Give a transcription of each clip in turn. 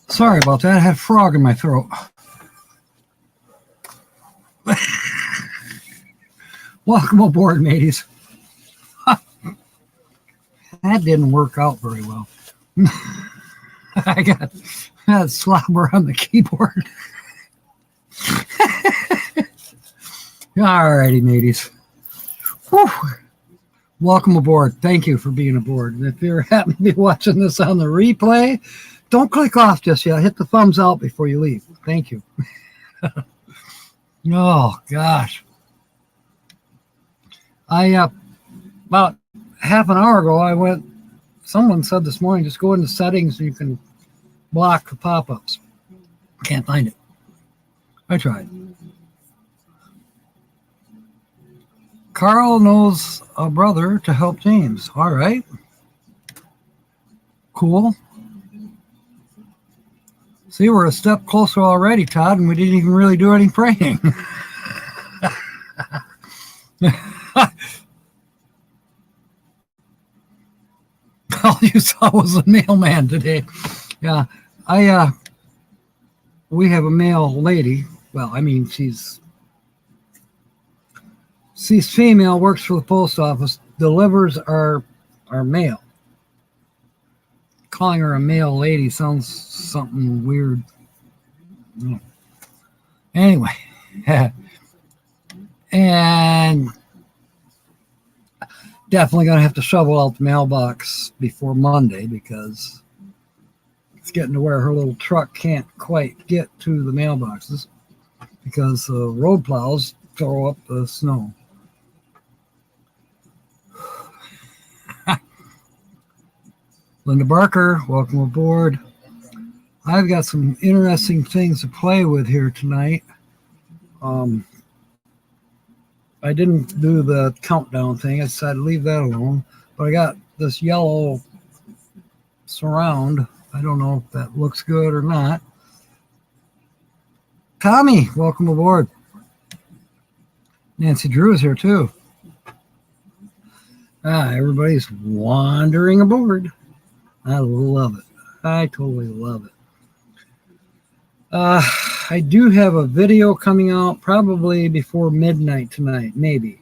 Sorry about that. I had a frog in my throat. Welcome aboard, mateys. That didn't work out very well. I got slobber on the keyboard. All righty, mateys. Whew. Welcome aboard. Thank you for being aboard. And if you're happen to be watching this on the replay, don't click off just yet. Hit the thumbs out before you leave. Thank you. Oh, gosh. About half an hour ago, someone said this morning, just go into settings and you can block the pop-ups. Can't find it. I tried. Carl knows a brother to help James. All right. Cool. See, we're a step closer already, Todd, and we didn't even really do any praying. All you saw was a mailman today. Yeah, we have a mail lady. Well, I mean, she's female, works for the post office, delivers our mail. Calling her a mail lady sounds something weird. Anyway, and definitely going to have to shovel out the mailbox before Monday because it's getting to where her little truck can't quite get to the mailboxes because the road plows throw up the snow. Linda Barker, welcome aboard. I've got some interesting things to play with here tonight. I didn't do the countdown thing. I decided to leave that alone. But I got this yellow surround. I don't know if that looks good or not. Tommy, welcome aboard. Nancy Drew is here too. Everybody's wandering aboard. I love it. I totally love it. I do have a video coming out probably before midnight tonight, maybe.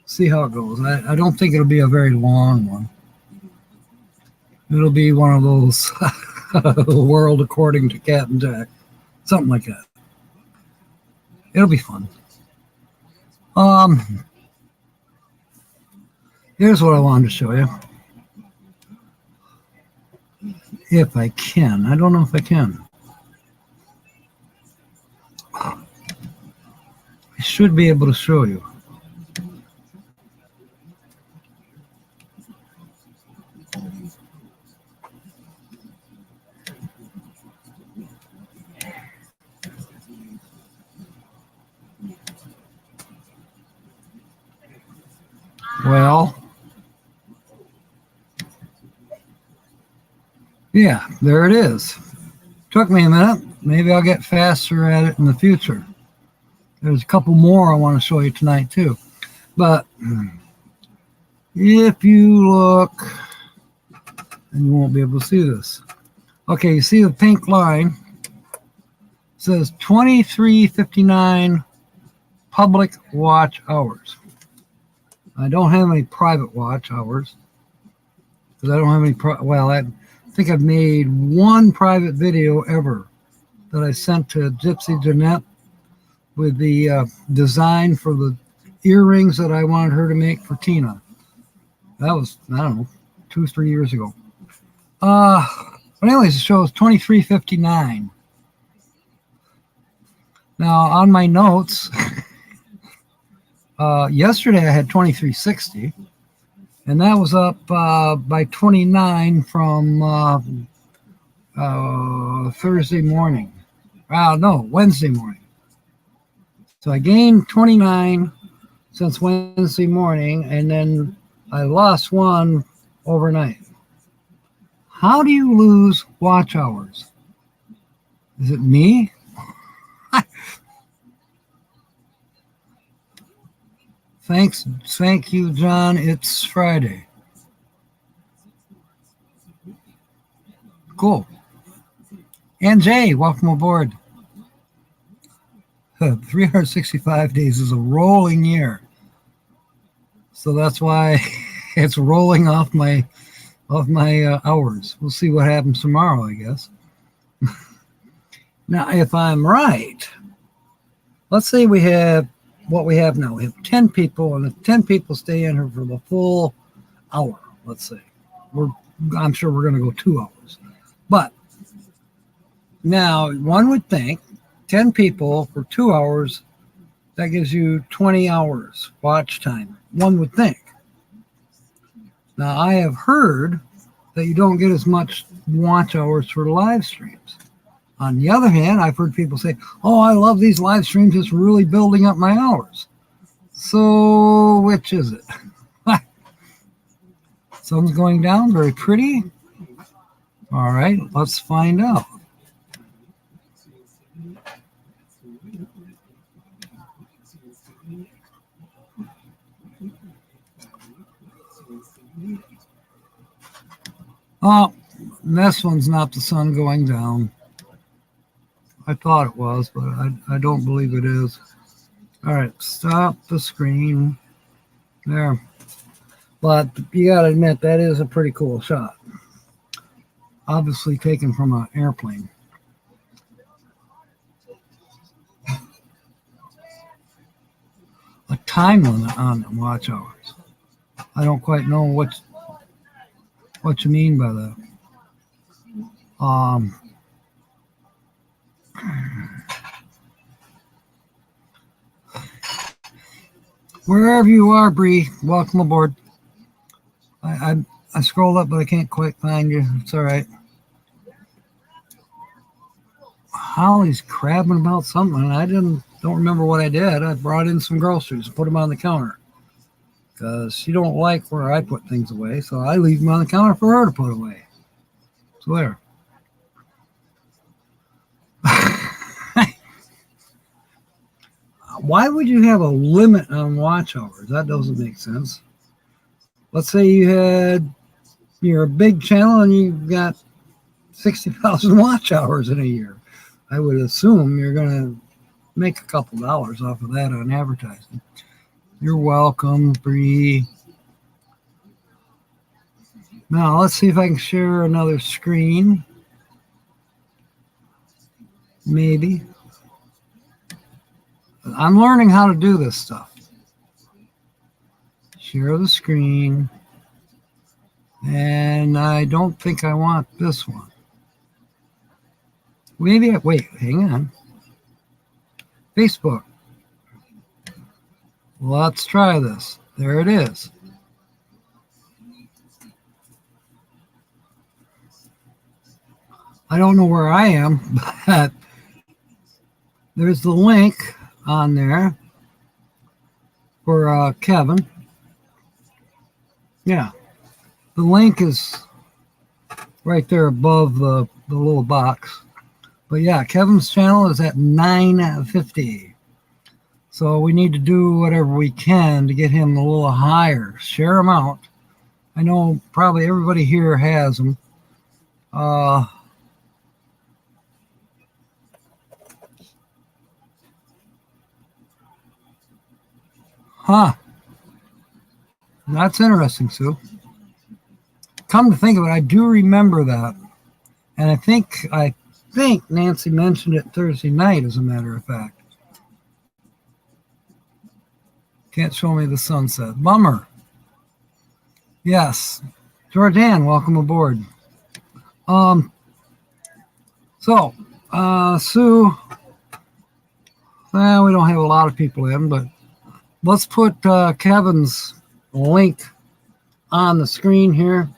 See how it goes. I don't think it'll be a very long one. It'll be one of those World According to Captain Jack. Something like that. It'll be fun. Here's what I wanted to show you. If I can. I don't know if I can. I should be able to show you. Well, yeah, there it is. Took me a minute. Maybe I'll get faster at it in the future. There's a couple more I want to show you tonight too. But if you look, and you won't be able to see this. Okay, you see the pink line? It says 2359 public watch hours. I don't have any private watch hours because I don't have any. I think I've made one private video ever that I sent to Gypsy Jeanette with the design for the earrings that I wanted her to make for Tina. That was, I don't know, 2 or 3 years ago. But anyways, it shows 2359. Now on my notes, yesterday I had 2360, and that was up by 29 from Thursday morning. No, Wednesday morning. So I gained 29 since Wednesday morning, and then I lost one overnight. How do you lose watch hours? Is it me? Thank you, John. It's Friday. Cool. And Jay, welcome aboard. 365 days is a rolling year. So that's why it's rolling off my hours. We'll see what happens tomorrow, I guess. Now, if I'm right, let's say we have what we have now. We have 10 people, and if 10 people stay in here for the full hour, let's say, I'm sure we're going to go 2 hours. But now one would think 10 people for 2 hours, that gives you 20 hours watch time. One would think. Now, I have heard that you don't get as much watch hours for live streams. On the other hand, I've heard people say, oh, I love these live streams. It's really building up my hours. So which is it? Sun's going down, very pretty. All right, let's find out. Oh, this one's not the sun going down. I thought it was, but I don't believe it is. All right, stop the screen. There. But you got to admit, that is a pretty cool shot. Obviously taken from an airplane. A time limit on the watch hours. I don't quite know what you mean by that. Wherever you are, Bree, welcome aboard. I scrolled up, but I can't quite find you. It's all right. Holly's crabbing about something. I don't remember what I did. I brought in some groceries and put them on the counter because she don't like where I put things away, so I leave them on the counter for her to put away. So there. Why would you have a limit on watch hours? That doesn't make sense. Let's say you're a big channel and you've got 60,000 watch hours in a year. I would assume you're going to make a couple dollars off of that on advertising. You're welcome, Bree. Now, let's see if I can share another screen. Maybe. I'm learning how to do this stuff. Share the screen. And I don't think I want this one. Wait, hang on. Facebook. Let's try this. There it is. I don't know where I am, but there's the link on there for Kevin. Yeah, the link is right there above the little box. But yeah, Kevin's channel is at 950. So we need to do whatever we can to get him a little higher. Share him out. I know probably everybody here has them. That's interesting, Sue. Come to think of it, I do remember that. And I think Nancy mentioned it Thursday night, as a matter of fact. Can't show me the sunset. Bummer. Yes. Jordan, welcome aboard. Sue, we don't have a lot of people in, but let's put Kevin's link on the screen here.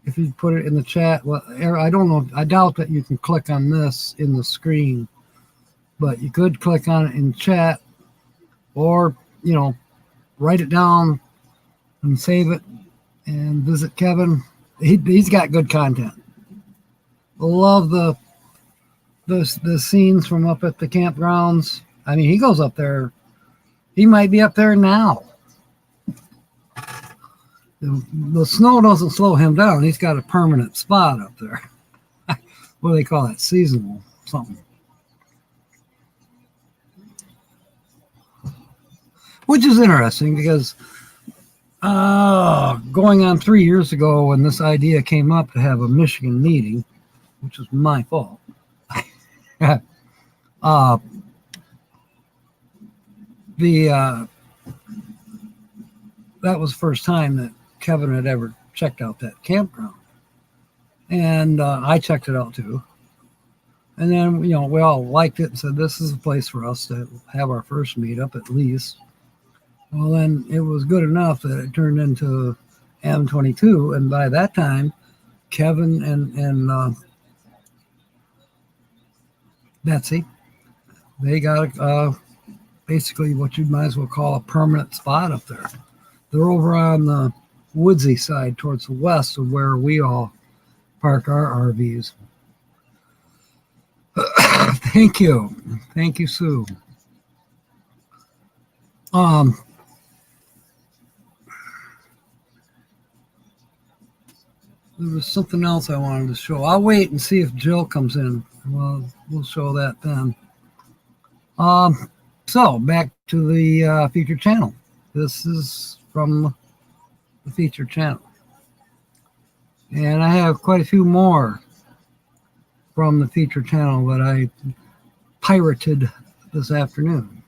If you put it in the chat, well, I don't know. I doubt that you can click on this in the screen, but you could click on it in chat, or write it down and save it and visit Kevin. He's got good content. Love the scenes from up at the campgrounds. I mean, he goes up there. He might be up there now. The snow doesn't slow him down. He's got a permanent spot up there. What do they call that? Seasonal something. Which is interesting because going on 3 years ago when this idea came up to have a Michigan meeting, which was my fault. That was the first time that Kevin had ever checked out that campground. And I checked it out too. And then, we all liked it and said, this is a place for us to have our first meetup at least. Well, then it was good enough that it turned into M22. And by that time, Kevin and Betsy, they got basically what you might as well call a permanent spot up there. They're over on the woodsy side towards the west of where we all park our RVs. Thank you, Sue. There was something else I wanted to show. I'll wait and see if Jill comes in. Well, we'll show that then. So back to the featured channel. This is from the featured channel. And I have quite a few more from the featured channel that I pirated this afternoon.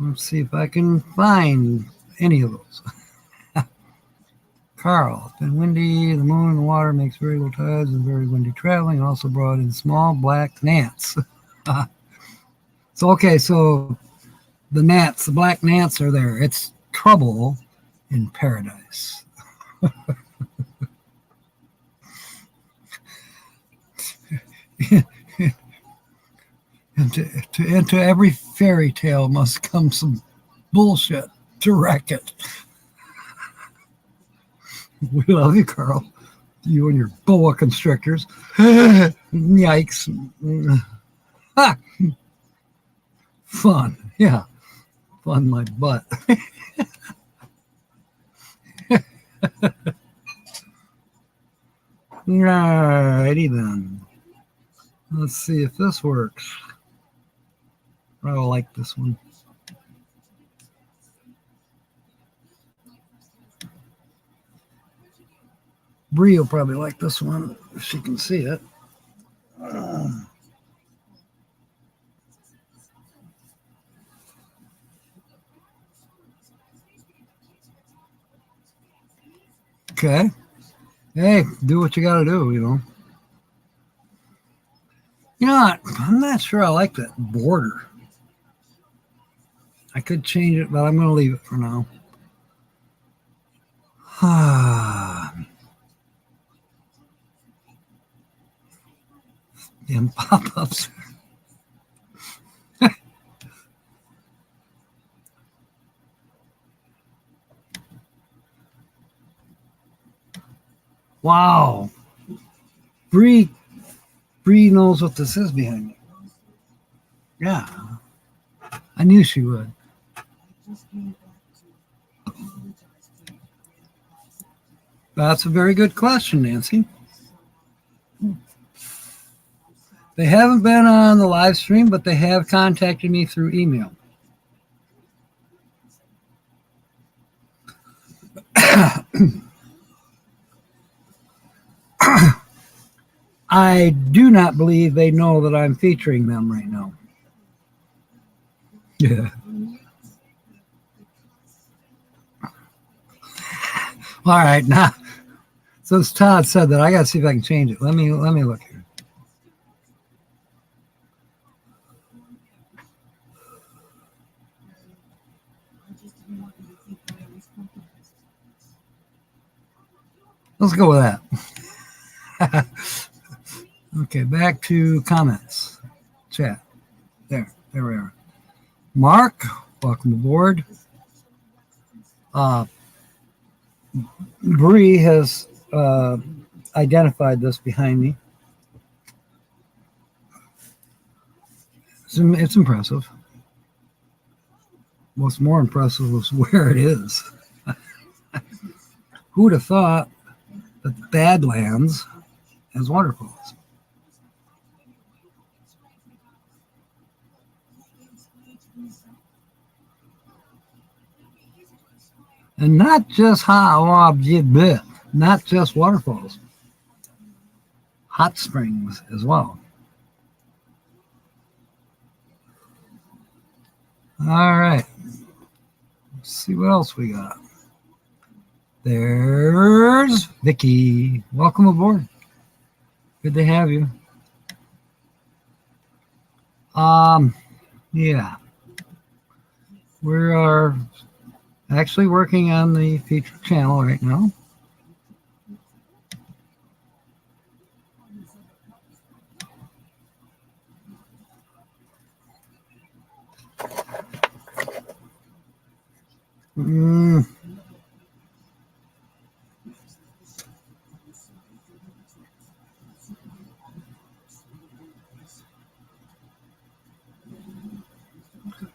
Let's see if I can find any of those. Carl, it's been windy. The moon and the water makes very low tides and very windy traveling. Also brought in small black gnats. So the gnats, the black gnats are there. It's trouble in paradise. And to every fairy tale must come some bullshit to wreck it. We love you, Carl. You and your boa constrictors. Yikes. Ha! Fun. Yeah. Fun my butt. Alrighty then. Let's see if this works. I like this one. Bree will probably like this one if she can see it. Okay. Hey, do what you got to do, You know what? I'm not sure I like that border. I could change it, but I'm going to leave it for now. Damn pop-ups. Wow. Bree knows what this is behind me. Yeah. I knew she would. That's a very good question, Nancy. They haven't been on the live stream, but they have contacted me through email. I do not believe they know that I'm featuring them right now. Yeah. All right, now, since Todd said that, I got to see if I can change it. Let me look here. Let's go with that. Okay, back to comments. Chat. There we are. Mark, welcome aboard. Uh, Bree has identified this behind me. It's impressive. What's more impressive is where it is. Who would have thought that Badlands has waterfalls? And not just not just waterfalls, hot springs as well. All right. Let's see what else we got. There's Vicky. Welcome aboard. Good to have you. Yeah. We are actually working on the feature channel right now.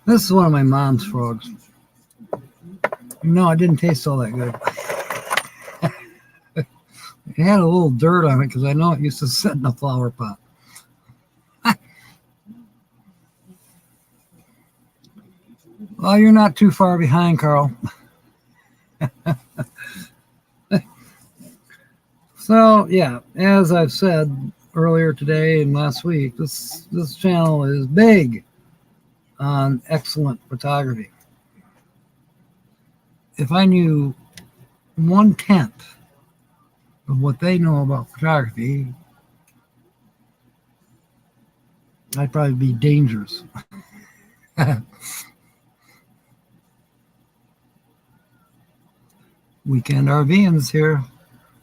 This is one of my mom's frogs. No, it didn't taste all that good. It had a little dirt on it because I know it used to sit in a flower pot. Well, you're not too far behind, Carl. So, yeah, as I've said earlier today and last week, this channel is big on excellent photography. If I knew 1/10 of what they know about photography, I'd probably be dangerous. Weekend RVing's here.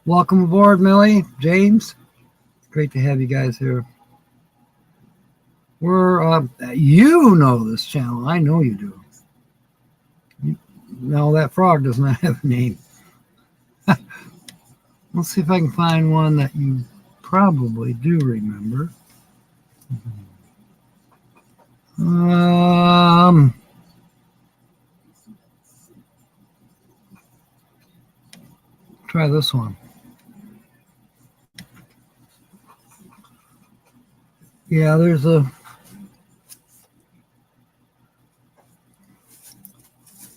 Welcome aboard, Millie, James. Great to have you guys here. We're, you know this channel. I know you do. No, that frog does not have a name. Let's see if I can find one that you probably do remember. Try this one. Yeah, there's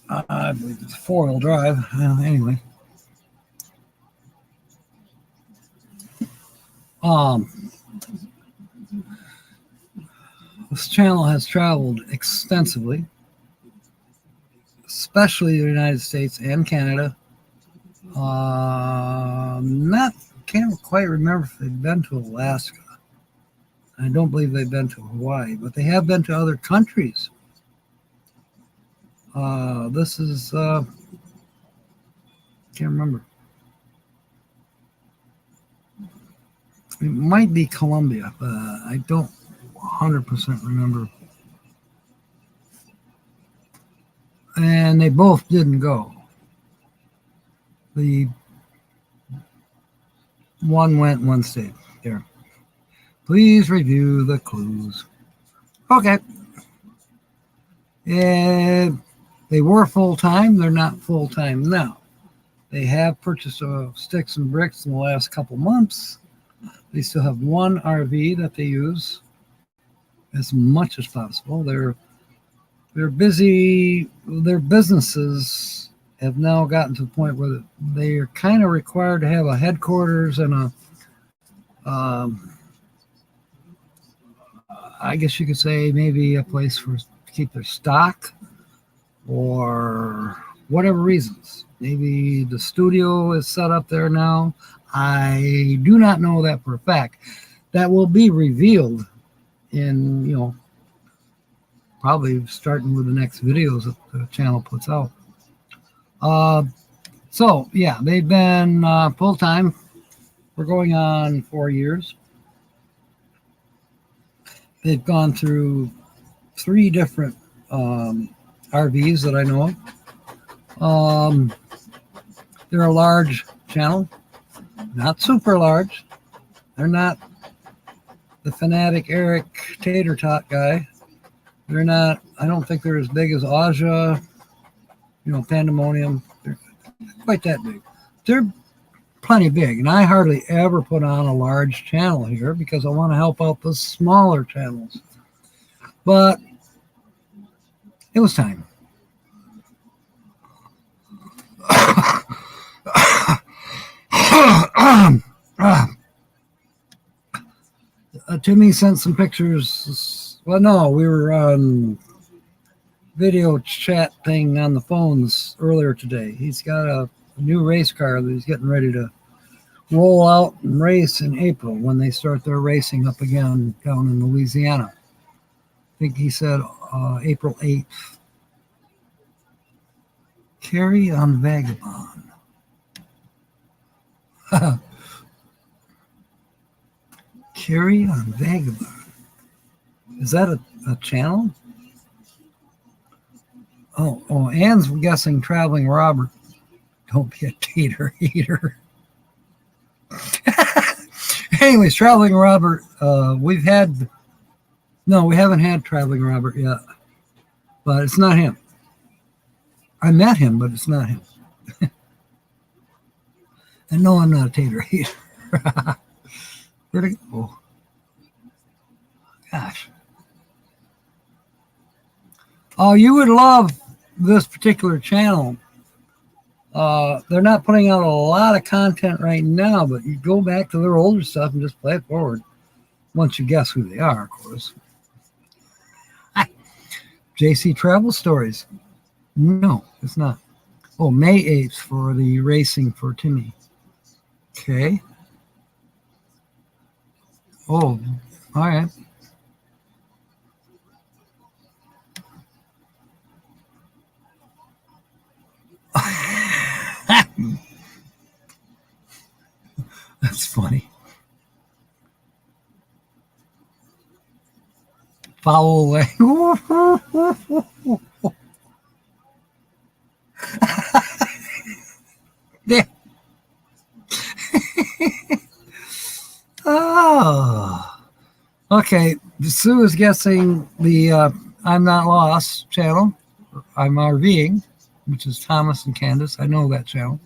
I believe it's 4-wheel drive. Anyway. This channel has traveled extensively, especially the United States and Canada. Can't quite remember if they've been to Alaska. I don't believe they've been to Hawaii, but they have been to other countries. This is can't remember. It might be Colombia, but I don't 100% remember. And they both didn't go. The one went, one stayed. There. Please review the clues. Okay. And they were full-time. They're not full-time now. They have purchased sticks and bricks in the last couple months. They still have one RV that they use as much as possible. They're busy. Their businesses have now gotten to the point where they are kind of required to have a headquarters and I guess you could say maybe a place to keep their stock or whatever reasons. Maybe the studio is set up there now. I do not know that for a fact. That will be revealed in, probably starting with the next videos that the channel puts out. So, yeah, they've been full-time for going on 4 years. They've gone through 3 different RVs that I know of. They're a large channel, not super large. They're not the fanatic Eric Tater Tot guy. They're not, I don't think they're as big as Aja, Pandemonium. They're quite that big. They're plenty big, and I hardly ever put on a large channel here because I want to help out the smaller channels. But it was time. Timmy sent some pictures. Well, no, we were on video chat thing on the phones earlier today. He's got a new race car that he's getting ready to roll out and race in April when they start their racing up again down in Louisiana. I think he said April 8th. Carry on Vagabond. Carry on Vagabond. Is that a channel? Oh, Ann's guessing Traveling Robert. Don't be a tater eater. Anyways, Traveling Robert, we haven't had Traveling Robert yet, but it's not him. I met him, but it's not him. And no, I'm not a tater eater. Where'd it go? Gosh. Oh, you would love this particular channel. They're not putting out a lot of content right now, but you go back to their older stuff and just play it forward. Once you guess who they are, of course. JC Travel Stories. No, it's not. Oh, May 8th for the racing for Timmy. Okay. Oh, all right. That's funny. Foul away. Yeah. Oh. Okay. Sue is guessing the I'm Not Lost channel. I'm RVing, which is Thomas and Candace. I know that channel.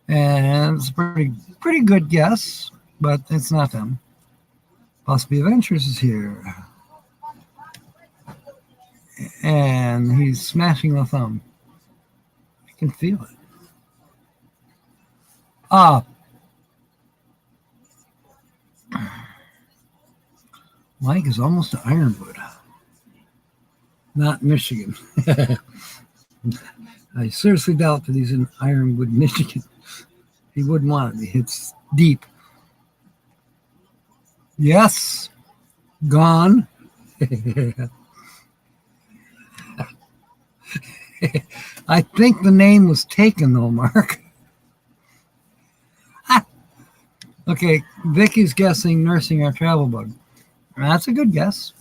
And it's a pretty good guess, but it's not them. Possibly Adventures is here. And he's smashing the thumb. I can feel it. Mike is almost to Ironwood. Not Michigan. I seriously doubt that he's in Ironwood, Michigan. He wouldn't want it. It's deep. Yes. Gone. I think the name was taken, though, Mark. Okay, Vicky's guessing Nursing Our Travel Bug. That's a good guess.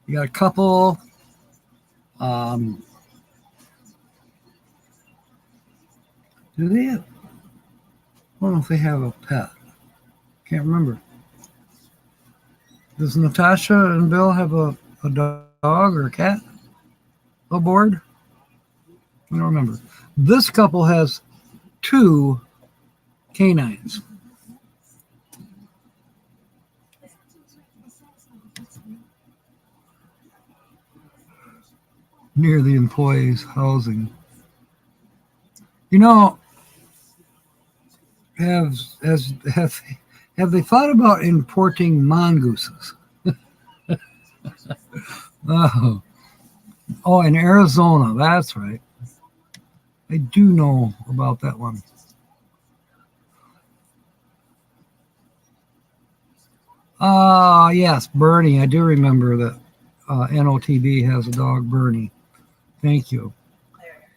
You got a couple. Do they have? I don't know if they have a pet. Can't remember. Does Natasha and Bill have a dog or a cat aboard? I don't remember. This couple has 2 canines. Near the employees' housing. Have they thought about importing mongooses? Oh, in Arizona, that's right. I do know about that one. Yes, Bernie. I do remember that NOTB has a dog, Bernie. Thank you.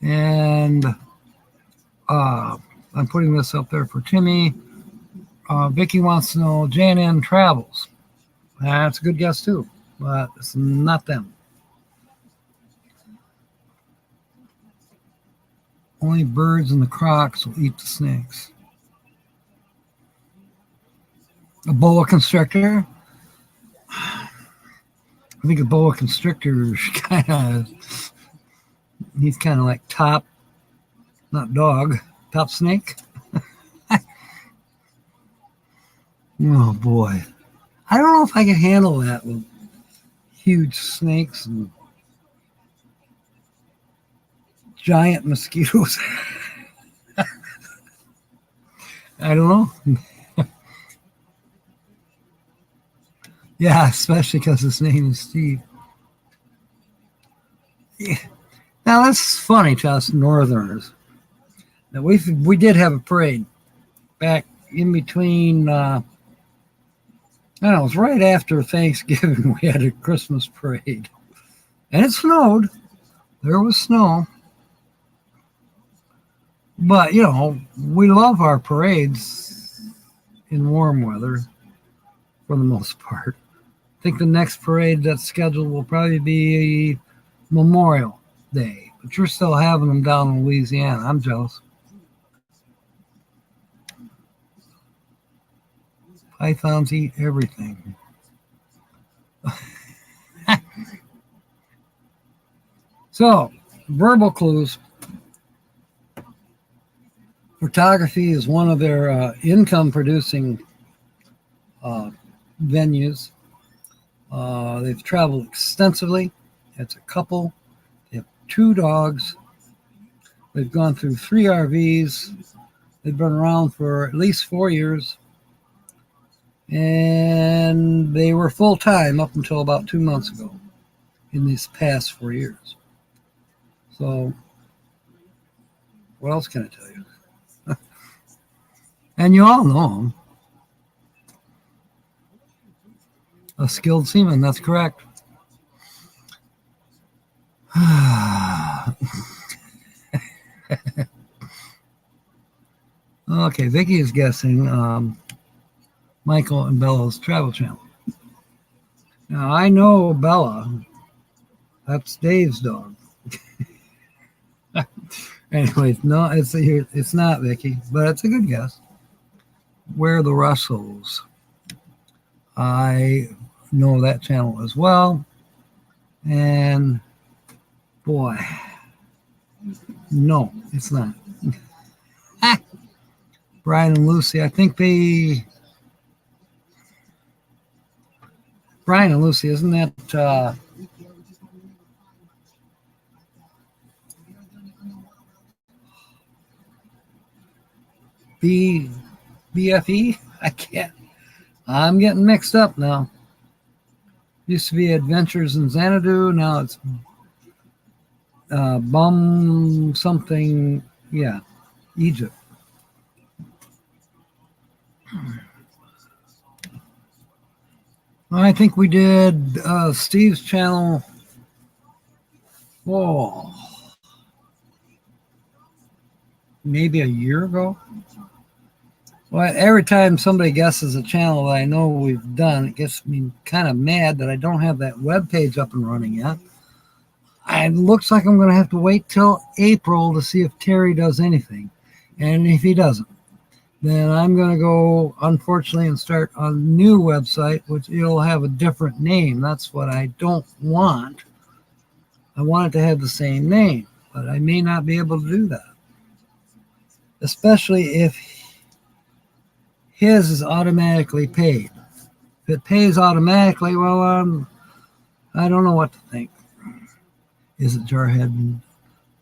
And I'm putting this up there for Timmy. Vicky wants to know Jan Travels. That's a good guess too, but it's not them. Only birds and the crocs will eat the snakes. A boa constrictor. I think a boa constrictor is he's kind of like top, not dog, top snake. Oh boy. I don't know if I can handle that with huge snakes and giant mosquitoes. I don't know. Yeah, especially because his name is Steve. Yeah. Now that's funny to us Northerners. Now we did have a parade back in between. I don't know, it was right after Thanksgiving. We had a Christmas parade, and it snowed. There was snow, but you know we love our parades in warm weather for the most part. I think the next parade that's scheduled will probably be Memorial Day, but you're still having them down in Louisiana. I'm jealous. Pythons eat everything. So, verbal clues. Photography is one of their income-producing venues. They've traveled extensively. It's a couple. They have 2 dogs. They've gone through 3 RVs. They've been around for at least 4 years. And they were full-time up until about 2 months ago in these past 4 years. So, what else can I tell you? And you all know them. A skilled seaman, that's correct. Okay, Vicky is guessing Michael and Bella's Travel Channel. Now, I know Bella. That's Dave's dog. Anyways, no, it's not Vicky, but it's a good guess. Where the Russells. I know that channel as well. And boy, no, it's not. Brian and Lucy, I think Brian and Lucy, isn't that BFE? I'm getting mixed up now. Used to be Adventures in Xanadu. Now it's Bum something. Yeah, Egypt. I think we did Steve's channel. Oh, maybe a year ago. Well, every time somebody guesses a channel that I know we've done, it gets me kind of mad that I don't have that web page up and running yet. It looks like I'm going to have to wait till April to see if Terry does anything. And if he doesn't, then I'm going to go, unfortunately, and start a new website, which it'll have a different name. That's what I don't want. I want it to have the same name, but I may not be able to do that. Especially if his is automatically paid. If it pays automatically, well, I don't know what to think. Is it Jarhead?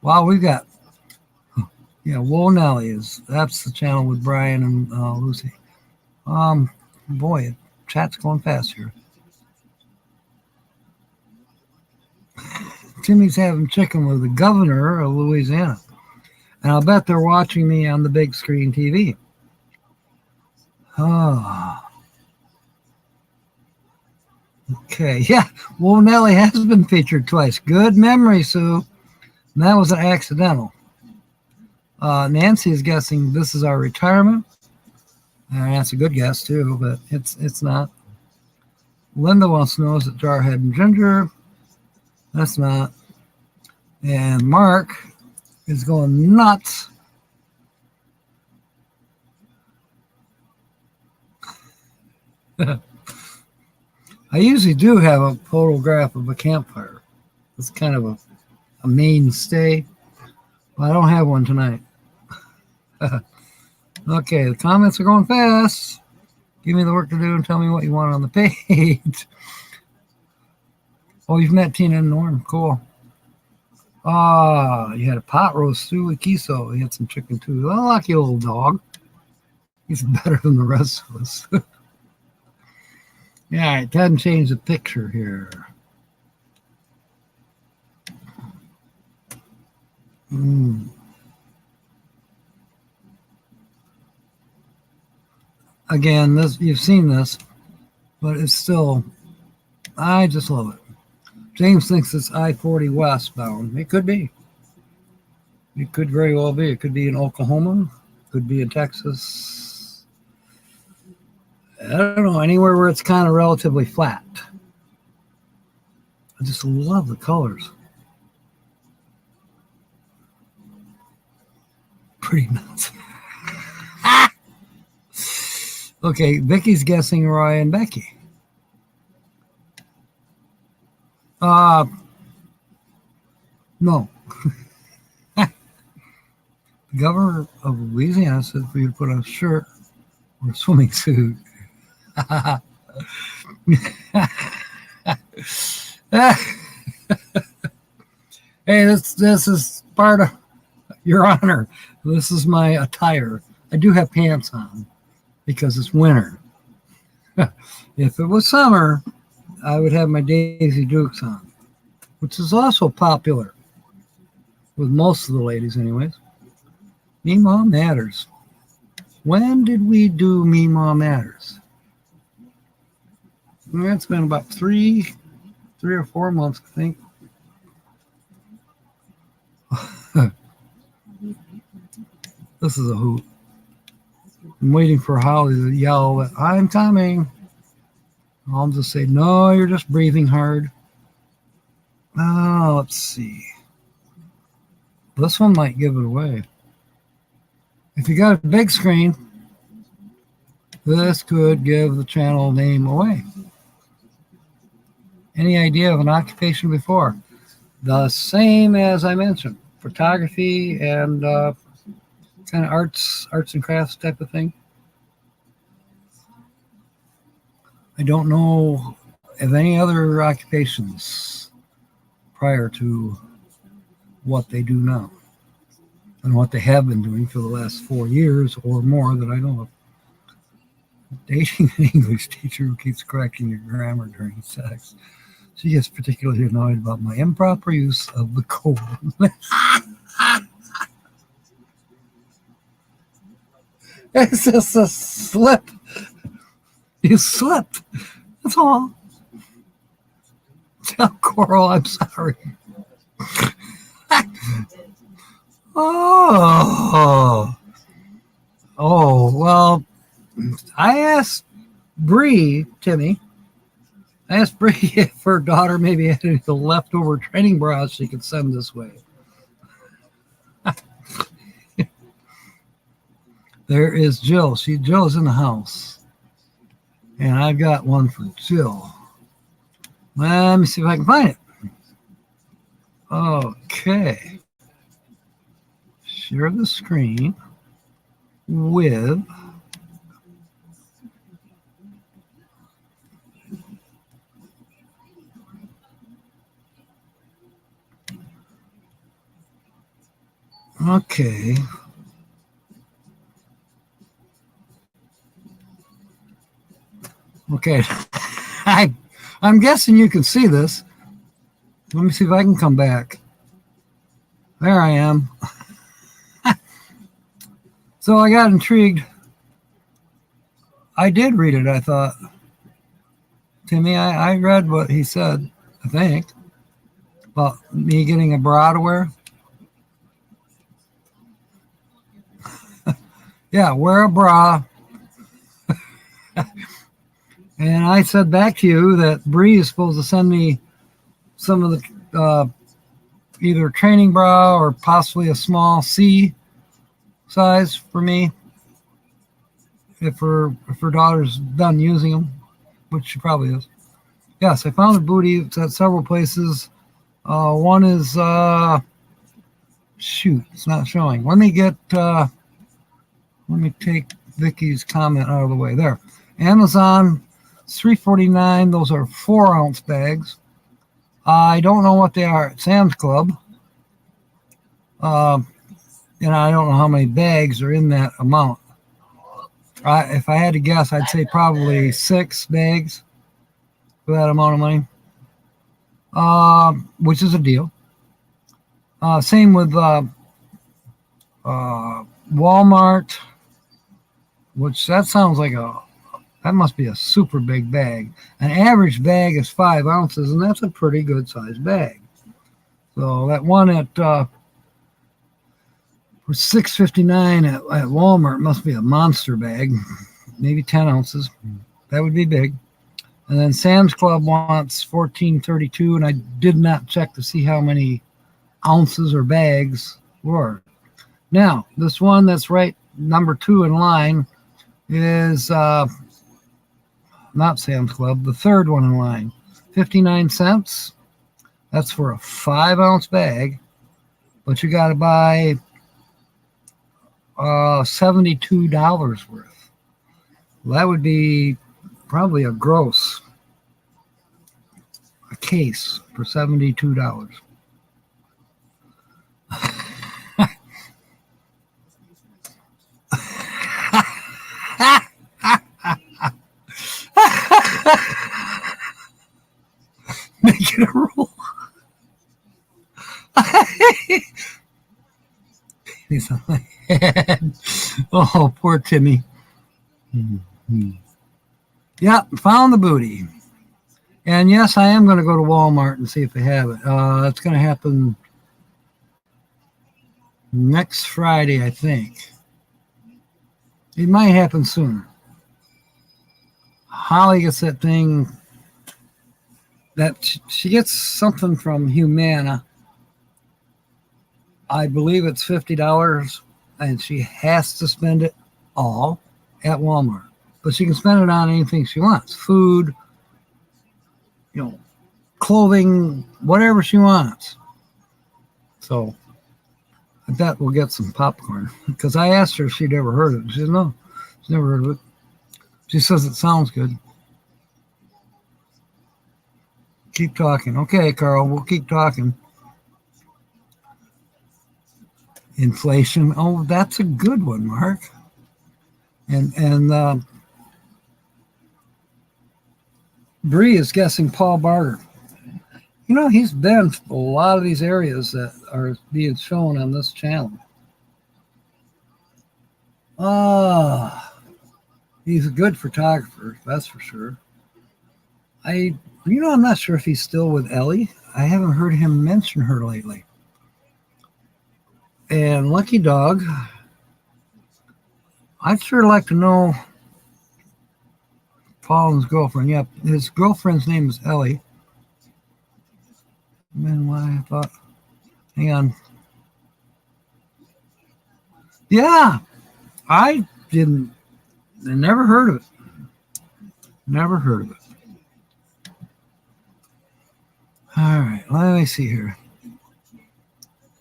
Wow, we've got, yeah, Woe Nelly that's the channel with Brian and Lucy. Boy, chat's going fast here. Timmy's having chicken with the governor of Louisiana. And I'll bet they're watching me on the big screen TV. Oh. Okay, yeah. Well, Nelly has been featured twice. Good memory, Sue. And that was an accidental. Nancy is guessing this is our retirement. That's a good guess, too, but it's not. Linda wants to know, is it Jarhead and Ginger? That's not. And Mark is going nuts. I usually do have a photograph of a campfire. It's kind of a mainstay. But I don't have one tonight. Okay, the comments are going fast. Give me the work to do and tell me what you want on the page. Oh, you've met Tina and Norm. Cool. You had a pot roast stew with queso. You had some chicken too. Oh, lucky old dog. He's better than the rest of us. Yeah, it doesn't change the picture here. Again, this you've seen this, but it's still, I just love it. James thinks it's I-40 westbound. It could be. It could very well be. It could be in Oklahoma. It could be in Texas. I don't know, anywhere where it's kind of relatively flat. I just love the colors. Pretty nuts. Okay, Vicky's guessing Roy and Becky. No. The governor of Louisiana said for you to put on a shirt or a swimming suit. Hey, this is part of Your Honor. This is my attire. I do have pants on because it's winter. If it was summer, I would have my Daisy Dukes on, which is also popular with most of the ladies anyways. Meemaw Matters. When did we do Meemaw Matters? It's been about three or 4 months, I think. This is a hoot. I'm waiting for Holly to yell that I'm coming. I'll just say, no, you're just breathing hard. Let's see. This one might give it away. If you got a big screen, this could give the channel name away. Any idea of an occupation before? The same as I mentioned, photography and kind of arts and crafts type of thing. I don't know of any other occupations prior to what they do now and what they have been doing for the last 4 years or more that I know of. Dating an English teacher who keeps correcting your grammar during sex. She gets particularly annoyed about my improper use of the code. It's just a slip. You slipped. That's all. Tell Coral I'm sorry. Oh, well, I asked Timmy, if her daughter maybe had any of the leftover training bras she could send this way. There is Jill. Jill's in the house. And I've got one for Jill. Let me see if I can find it. Okay. Share the screen with okay. Okay. I'm guessing you can see this. Let me see if I can come back. There I am. So I got intrigued. I did read it, I thought. Timmy, I read what he said, I think, about me getting a bra to wear. Yeah, wear a bra. And I said back to you that Bree is supposed to send me some of the either training bra or possibly a small C size for me. If her daughter's done using them, which she probably is. Yes, I found the booty. It's at several places. One is shoot, it's not showing. Let me take Vicky's comment out of the way. There, Amazon, it's $3.49. Those are 4-ounce bags. I don't know what they are at Sam's Club. And I don't know how many bags are in that amount. If I had to guess, I'd say probably 6 bags for that amount of money, which is a deal. Same with Walmart, which that sounds like that must be a super big bag. An average bag is 5 ounces, and that's a pretty good sized bag. So that one at for $6.59 at Walmart must be a monster bag, maybe 10 ounces. That would be big. And then Sam's Club wants $14.32, and I did not check to see how many ounces or bags were. Now, this one that's right number 2 in line is not Sam's Club, the third one in line, 59 cents. That's for a 5-ounce bag, but you got to buy $72 worth. Well, that would be probably a case for $72. Make it a rule. He's on my head. Oh, poor Timmy. Mm-hmm. Yeah, found the booty. And yes, I am going to go to Walmart and see if they have it. It's going to happen next Friday, I think. It might happen sooner. Holly gets that thing that she gets something from Humana. I believe it's $50, and she has to spend it all at Walmart. But she can spend it on anything she wants. Food, clothing, whatever she wants. So I bet we'll get some popcorn. Because I asked her if she'd ever heard of it. She said, no, she's never heard of it. She says it sounds good. Keep talking. Okay, Carl, we'll keep talking. Inflation. Oh, that's a good one, Mark. And Bree is guessing Paul Barter. He's been to a lot of these areas that are being shown on this channel. He's a good photographer, that's for sure. I'm not sure if he's still with Ellie. I haven't heard him mention her lately. And Lucky Dog, I'd sure like to know Paul's girlfriend. Yeah, his girlfriend's name is Ellie. Man, why I thought, hang on. Yeah, I never heard of it. Never heard of it. All right, let me see here.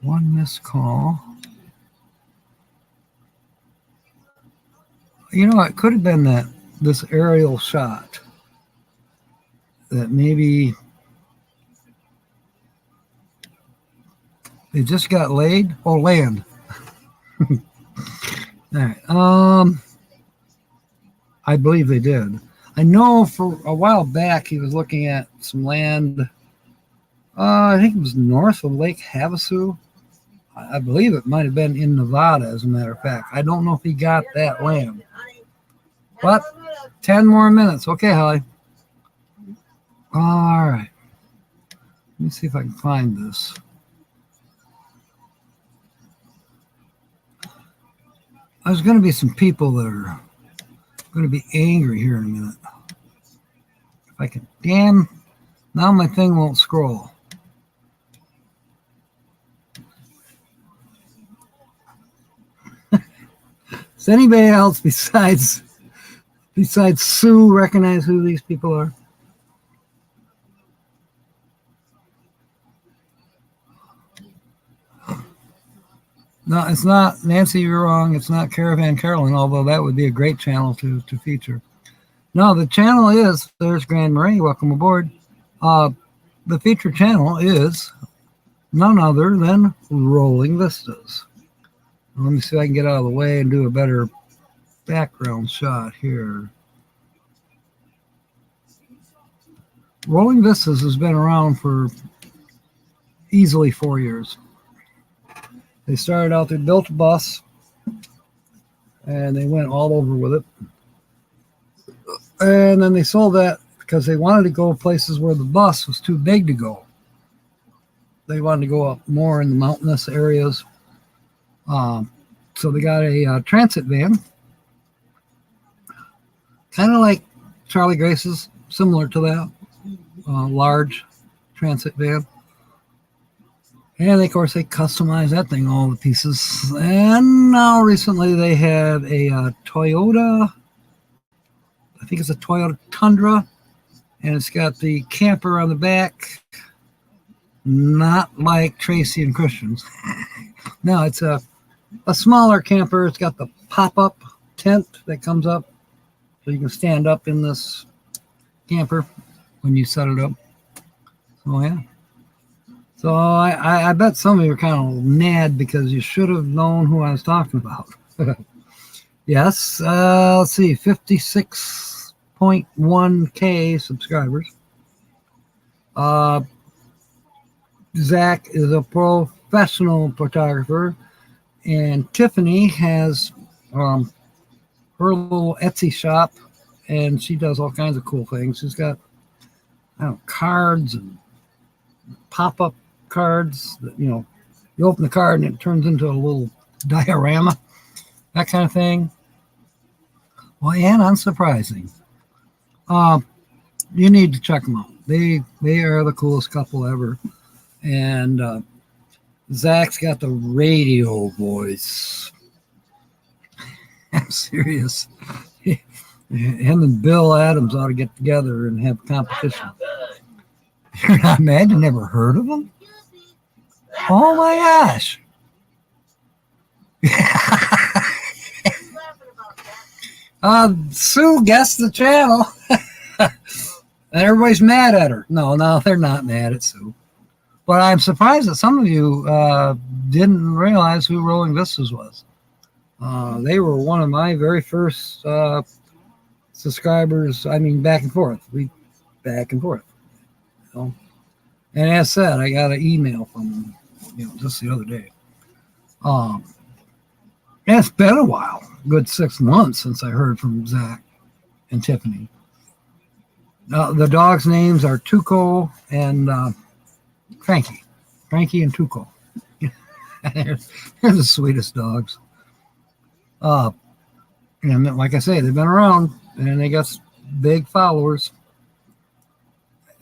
One missed call. It could have been this aerial shot that maybe they just got laid. Oh, land. All right. I believe they did. I know for a while back he was looking at some land. I think it was north of Lake Havasu. I believe it might have been in Nevada, as a matter of fact. I don't know if he got that land. But 10 more minutes. Okay, Holly. All right. Let me see if I can find this. There's going to be some people that are going to be angry here in a minute. If I can, now my thing won't scroll. Does anybody else besides Sue recognize who these people are? No, it's not Nancy, you're wrong. It's not Caravan Carolyn, although that would be a great channel to feature. No, the channel is, there's Grand Marais, welcome aboard. The featured channel is none other than Rolling Vistas. Let me see if I can get out of the way and do a better background shot here. Rolling Vistas has been around for easily 4 years. They started out, they built a bus, and they went all over with it. And then they sold that because they wanted to go places where the bus was too big to go. They wanted to go up more in the mountainous areas. So they got a transit van, kind of like Charlie Grace's, similar to that, large transit van. And of course, they customized that thing all to pieces. And now recently they have a Toyota, I think it's a Toyota Tundra, and it's got the camper on the back, not like Tracy and Christian's. No, it's a smaller camper. It's got the pop-up tent that comes up, so you can stand up in this camper when you set it up. So yeah. So I bet some of you are kind of mad because you should have known who I was talking about. Yes, let's see, 56.1K subscribers. Zach is a professional photographer, and Tiffany has her little Etsy shop, and she does all kinds of cool things. She's got, I don't know, cards and pop-up cards that, you know, you open the card and it turns into a little diorama, that kind of thing. Well, and unsurprising, you need to check them out. They are the coolest couple ever. And Zach's got the radio voice. I'm serious. Him and Bill Adams ought to get together and have competition. You're not mad? You never heard of them? Oh my gosh. Sue guessed the channel. And everybody's mad at her. No, they're not mad at Sue. But I'm surprised that some of you didn't realize who Rolling Vistas was. They were one of my very first subscribers. I mean, back and forth. Back and forth. You know? And as said, I got an email from them, you know, just the other day. It's been a while, good 6 months since I heard from Zach and Tiffany. The dogs' names are Tuco and Frankie and Tuco. They're the sweetest dogs. And like I say, they've been around and they got big followers.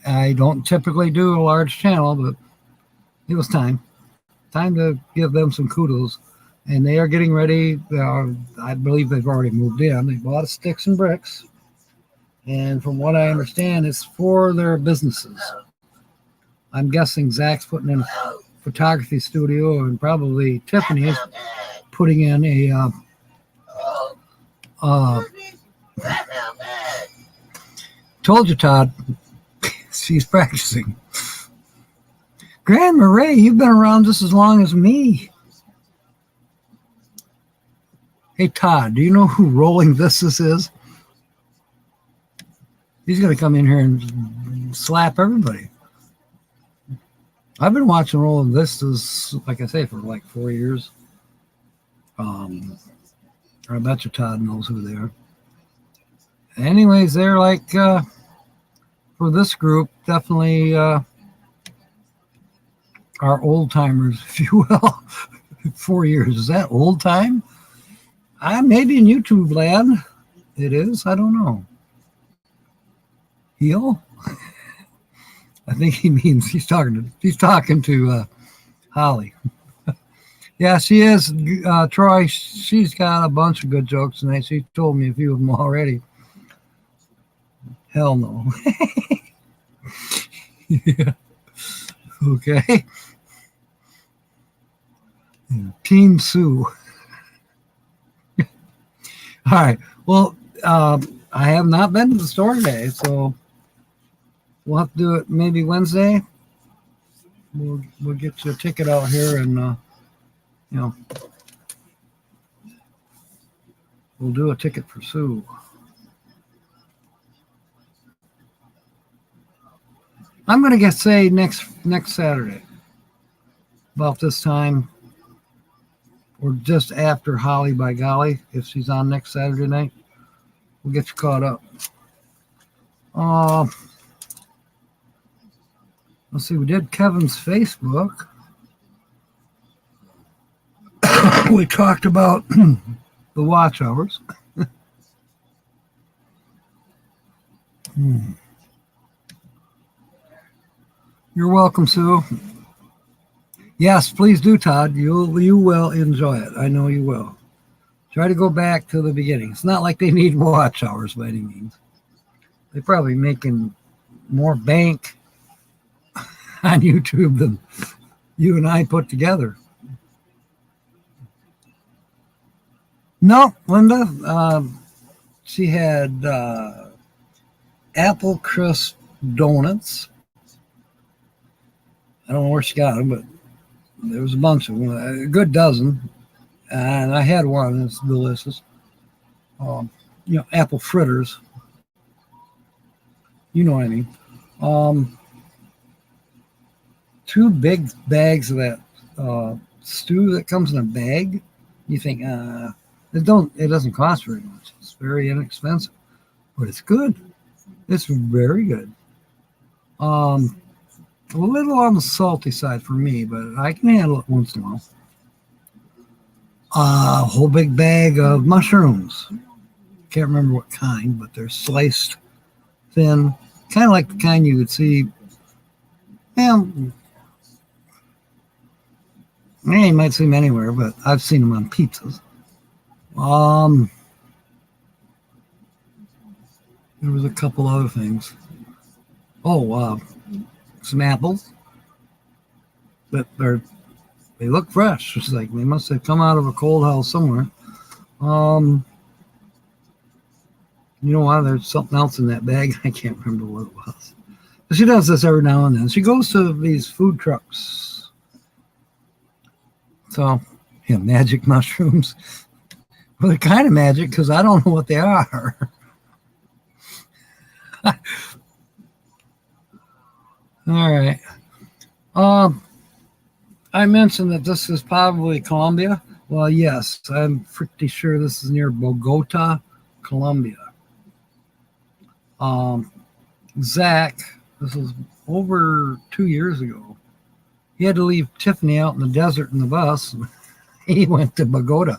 I don't typically do a large channel, but it was time to give them some kudos. And they are getting ready. I believe they've already moved in. They bought sticks and bricks. And from what I understand, it's for their businesses. I'm guessing Zach's putting in a photography studio, and probably Tiffany is putting in a told you, Todd. She's practicing. Grand Marais, you've been around just as long as me. Hey, Todd, do you know who Rolling Vistas is? He's going to come in here and slap everybody. I've been watching Rolling Vistas, like I say, for like 4 years. I bet you Todd knows who they are. Anyways, they're like, for this group, definitely our old timers, if you will. 4 years. Is that old time? Maybe in YouTube land it is. I don't know. Heel? I think he means he's talking to Holly. Yeah, she is. Troy, she's got a bunch of good jokes tonight. She told me a few of them already. Hell no. Yeah. Okay. Team Sue. All right. Well, I have not been to the store today, so we'll have to do it maybe Wednesday. We'll get you a ticket out here, and we'll do a ticket for Sue. I'm going to say next Saturday, about this time, or just after Holly by Golly, if she's on next Saturday night. We'll get you caught up. Let's see, we did Kevin's Facebook. We talked about the watch hours. You're welcome, Sue. Yes, please do, Todd. You will enjoy it. I know you will. Try to go back to the beginning. It's not like they need watch hours by any means. They're probably making more bank on YouTube than you and I put together. No, Linda. She had apple crisp donuts. I don't know where she got them, but there was a bunch of them, a good dozen. And I had one. It's delicious. Apple fritters. You know what I mean. 2 big bags of that stew that comes in a bag. You think it doesn't cost very much. It's very inexpensive, but it's good. It's very good. A little on the salty side for me, but I can handle it once in a while. A whole big bag of mushrooms. Can't remember what kind, but they're sliced thin, kind of like the kind you would see. You might see them anywhere, but I've seen them on pizzas. There was a couple other things. Some apples, but they look fresh. It's like they must have come out of a cold house somewhere. You know what? There's something else in that bag. I can't remember what it was. But she does this every now and then. She goes to these food trucks. So, magic mushrooms. Well, they're kind of magic because I don't know what they are. All right. I mentioned that this is probably Colombia. Well, yes, I'm pretty sure this is near Bogota, Colombia. Zach, this was over 2 years ago. He had to leave Tiffany out in the desert in the bus. He went to Bogota.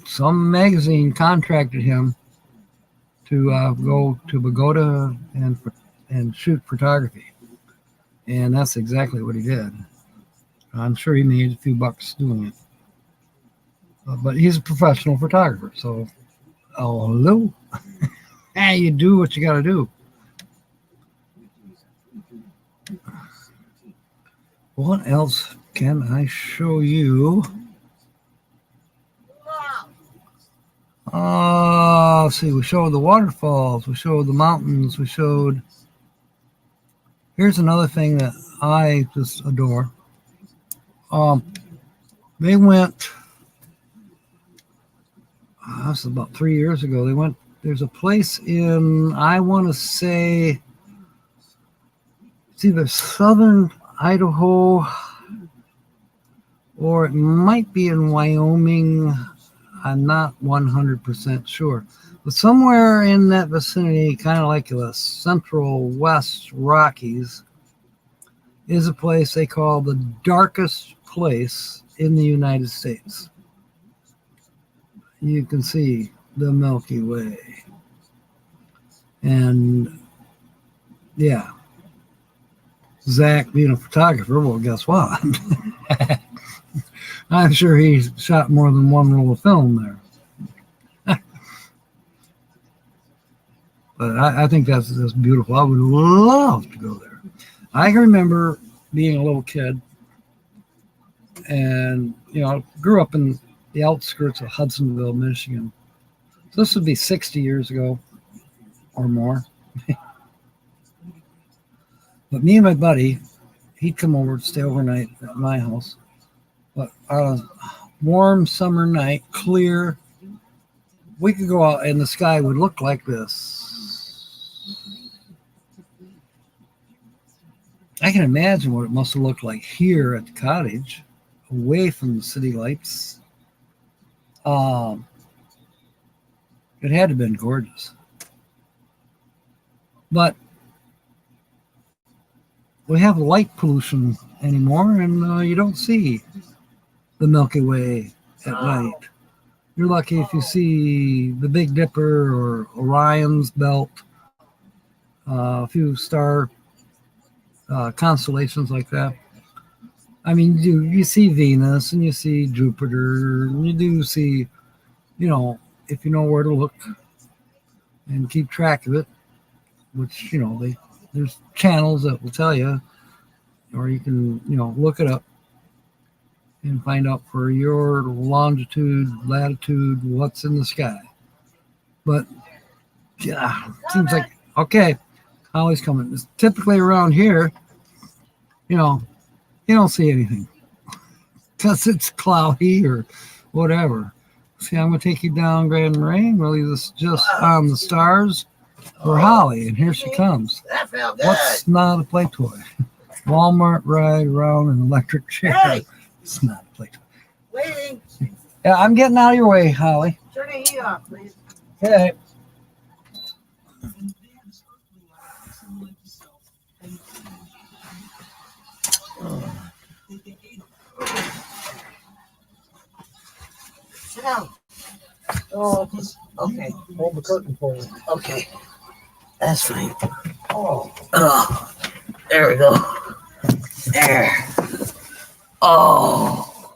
Some magazine contracted him to go to Bogota and shoot photography. And that's exactly what he did. I'm sure he made a few bucks doing it. But he's a professional photographer, so hello. You do what you got to do. What else can I show you? Let's see, we showed the waterfalls, we showed the mountains, we showed... Here's another thing that I just adore. They went, this is about 3 years ago, they went, there's a place in, I want to say, it's either southern Idaho or it might be in Wyoming. I'm not 100% sure. But somewhere in that vicinity, kind of like the central west Rockies, is a place they call the darkest place in the United States. You can see the Milky Way. And yeah, Zach being a photographer, well, guess what? I'm sure he shot more than one roll of film there. But I think that's beautiful. I would love to go there. I can remember being a little kid and, grew up in the outskirts of Hudsonville, Michigan. So this would be 60 years ago or more. But me and my buddy, he'd come over to stay overnight at my house. But on a warm summer night, clear, we could go out and the sky would look like this. I can imagine what it must have looked like here at the cottage, away from the city lights. It had to have been gorgeous. But we have light pollution anymore, and you don't see the Milky Way at night. You're lucky if you see the Big Dipper or Orion's belt, a few star constellations like that. I mean, you see Venus and you see Jupiter, and you do see, if you know where to look and keep track of it, which, there's channels that will tell you, or you can, look it up and find out for your longitude, latitude, what's in the sky. But, yeah, seems like, okay, Holly's coming. It's typically around here, you don't see anything because it's cloudy or whatever. See, I'm going to take you down Grand Moraine. Really, this is just on the stars for Holly, and here she comes. That felt good. What's not a play toy? Walmart ride around an electric chair. Hey. It's not a play toy. Waiting. Yeah, I'm getting out of your way, Holly. Turn the heat off, please. Okay. Sit down. Oh, okay. Hold the curtain for you. Okay. That's fine. Oh. Oh, there we go. There. Oh.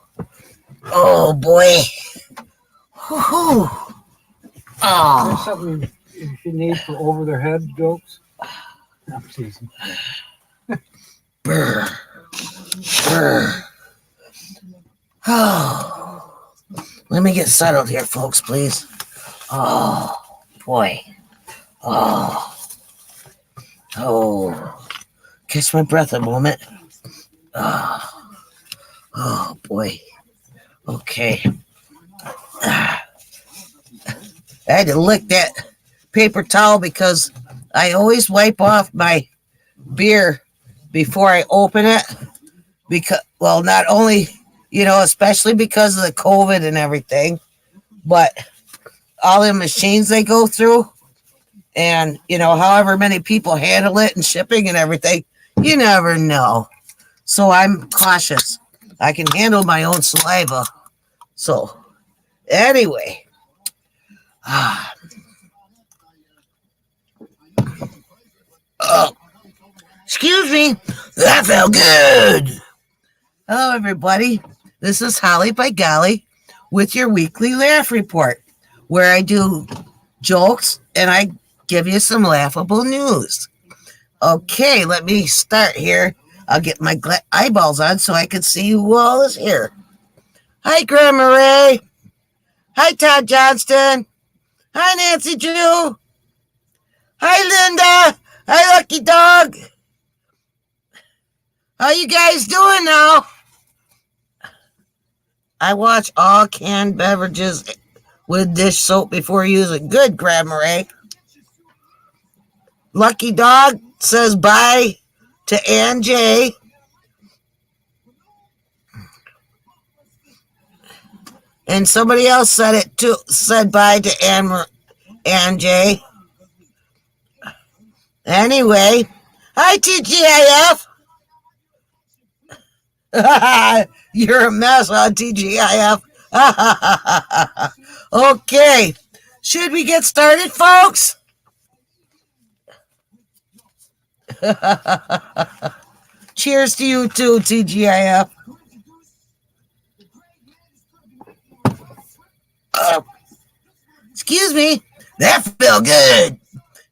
Oh, boy. Whew. There's Oh. something you need for over their head jokes. I'm teasing. Brr. Brr. Oh. Let me get settled here, folks, please. Oh, boy. Oh. Oh. Catch my breath a moment. Oh. Oh, boy. Okay. I had to lick that paper towel because I always wipe off my beer before I open it. Because, well, not only, especially because of the COVID and everything, but all the machines they go through and, however many people handle it and shipping and everything, you never know. So I'm cautious. I can handle my own saliva. So, anyway. Oh, excuse me. That felt good. Hello, everybody. This is Holly by Golly with your weekly laugh report, where I do jokes and I give you some laughable news. Okay, let me start here. I'll get my eyeballs on so I can see who all is here. Hi, Grandma Ray. Hi, Todd Johnston. Hi, Nancy Drew. Hi, Linda. Hi, Lucky Dog. How you guys doing now? I wash all canned beverages with dish soap before using. Good, Grandma Ray. Lucky Dog says bye to Ann J. And somebody else said it too. Said bye to Ann J. Anyway, hi TGIF. You're a mess on TGIF. Okay, should we get started, folks? Cheers to you too, TGIF. feel good.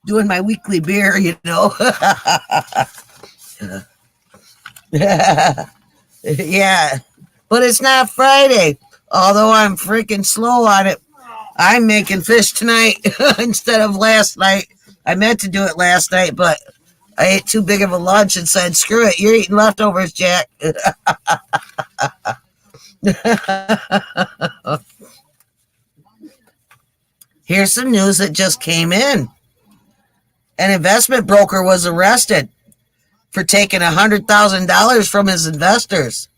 Doing my weekly beer, you know. Yeah. But it's not Friday. Although I'm freaking slow on it. I'm making fish tonight instead of last night. I meant to do it last night, but I ate too big of a lunch and said, screw it, you're eating leftovers, Jack. Here's some news that just came in. An investment broker was arrested for taking $100,000 from his investors.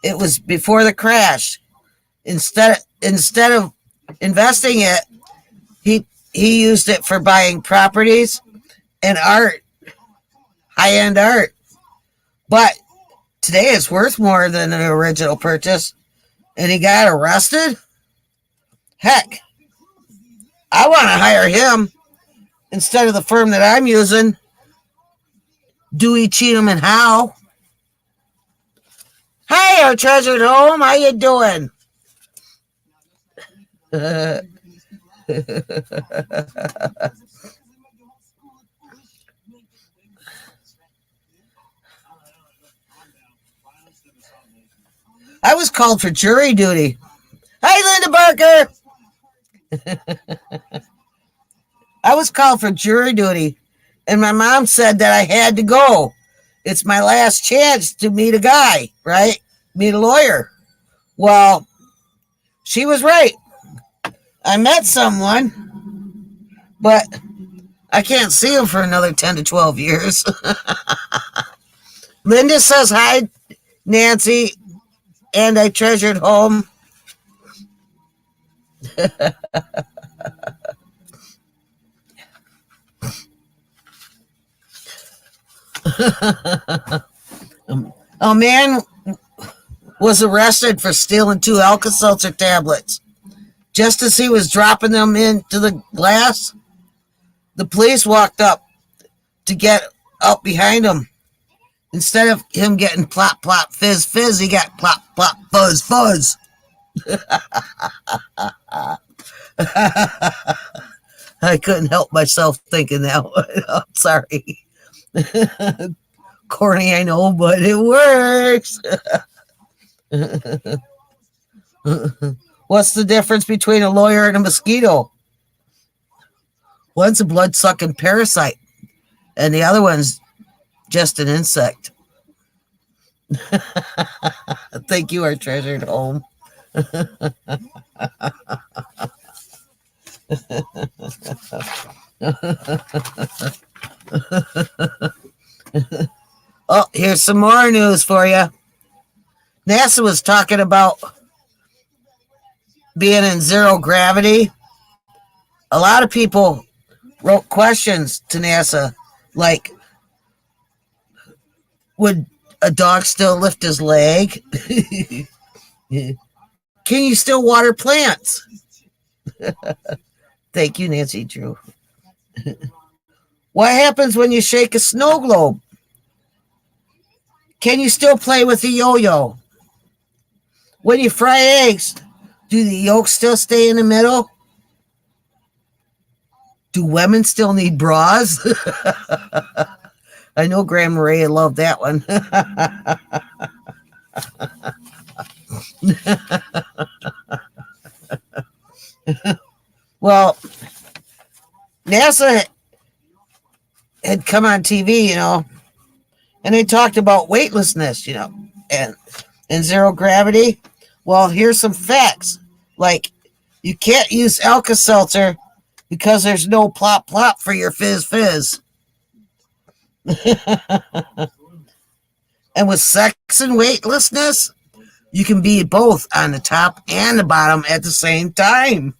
It was before the crash. Instead of investing it, he used it for buying properties and art, high-end art. But today it's worth more than the original purchase, and he got arrested? Heck, I want to hire him instead of the firm that I'm using, Dewey, Cheatham, and Howe. Hi, our treasured home. How you doing? I was called for jury duty. Hi, Linda Barker. I was called for jury duty, and my mom said that I had to go. It's my last chance to meet a guy, right? Meet a lawyer. Well, she was right. I met someone, but I can't see him for another 10 to 12 years. Linda says hi, Nancy, and I treasured home. A man was arrested for stealing 2 Alka-Seltzer tablets. Just as he was dropping them into the glass, the police walked up to get up behind him. Instead of him getting plop, plop, fizz, fizz, he got plop, plop, fuzz, fuzz. I couldn't help myself thinking that one. I'm sorry. Corny, I know, but it works. What's the difference between a lawyer and a mosquito? One's a blood-sucking parasite, and the other one's just an insect. Thank you, our treasured home. Oh, here's some more news for you. NASA was talking about being in zero gravity. A lot of people wrote questions to NASA like, would a dog still lift his leg? Can you still water plants? Thank you, Nancy Drew. What happens when you shake a snow globe? Can you still play with the yo-yo? When you fry eggs, do the yolks still stay in the middle? Do women still need bras? I know Grandma Ray loved that one. Well, NASA had come on TV, and they talked about weightlessness, and zero gravity. Well, here's some facts. Like, you can't use Alka-Seltzer because there's no plop plop for your fizz fizz. And with sex and weightlessness, you can be both on the top and the bottom at the same time.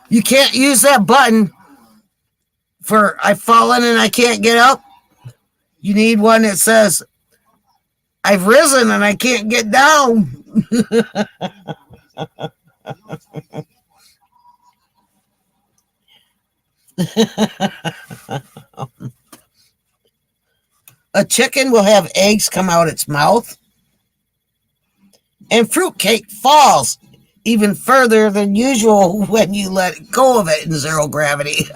You can't use that button for I've fallen and I can't get up. You need one that says I've risen and I can't get down. A chicken will have eggs come out its mouth, And fruitcake falls even further than usual when you let go of it in zero gravity.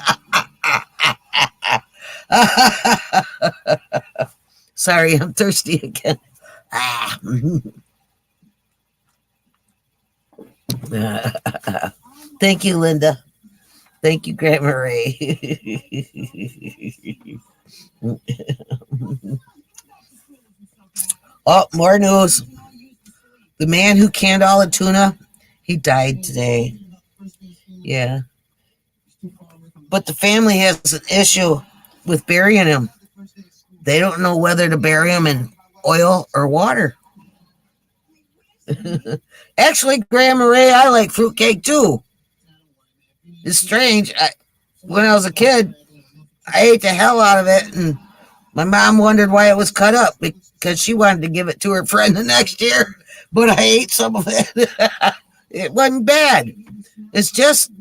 Sorry, I'm thirsty again. Thank you, Linda. Thank you, Grandma Ray. Oh, more news. The man who canned all the tuna, he died today. Yeah. But the family has an issue with burying him. They don't know whether to bury him in oil or water. Actually, Grandma Ray, I like fruitcake too. It's strange. When I was a kid, I ate the hell out of it, and my mom wondered why it was cut up because she wanted to give it to her friend the next year, but I ate some of it. It wasn't bad. It's just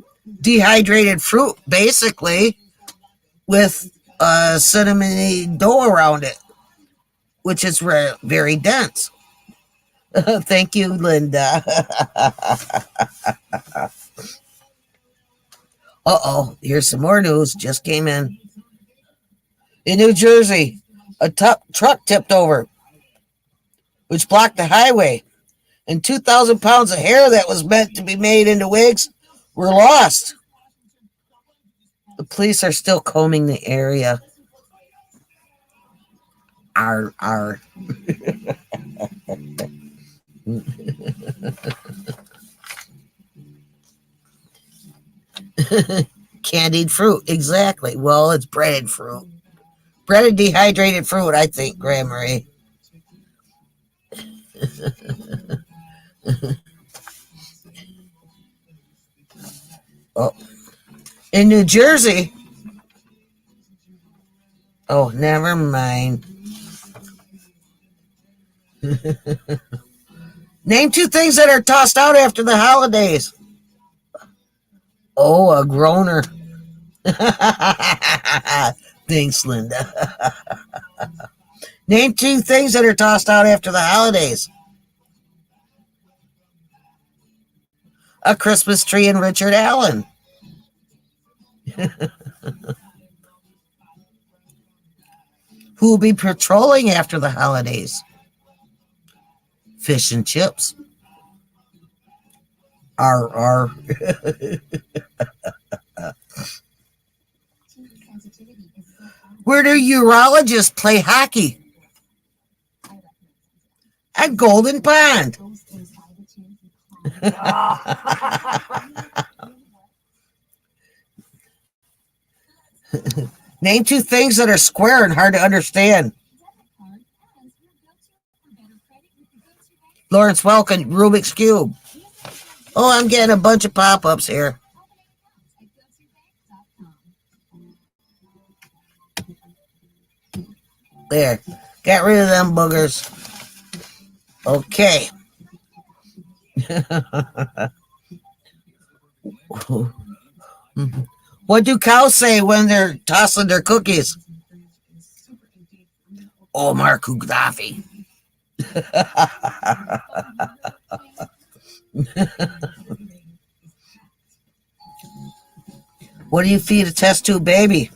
dehydrated fruit, basically, with cinnamony dough around it, which is very dense. Thank you, Linda. Uh-oh, here's some more news. Just came in. In New Jersey, a truck tipped over, which blocked the highway, and 2,000 pounds of hair that was meant to be made into wigs were lost. The police are still combing the area. Arr. Candied fruit, exactly. Well, it's breaded fruit. Breaded dehydrated fruit, I think, Grandma Marie. Oh, in New Jersey. Oh, never mind. Name 2 things that are tossed out after the holidays. Oh, a groaner. Thanks, Linda. Name 2 things that are tossed out after the holidays. A Christmas tree and Richard Allen. Who will be patrolling after the holidays? Fish and chips. R. Where do urologists play hockey? At Golden Pond. Name 2 things that are square and hard to understand. Lawrence Welkin, Rubik's Cube. Oh, I'm getting a bunch of pop-ups here. There. Got rid of them boogers. Okay. What do cows say when they're tossing their cookies? Omar Gaddafi. What do you feed a test tube baby?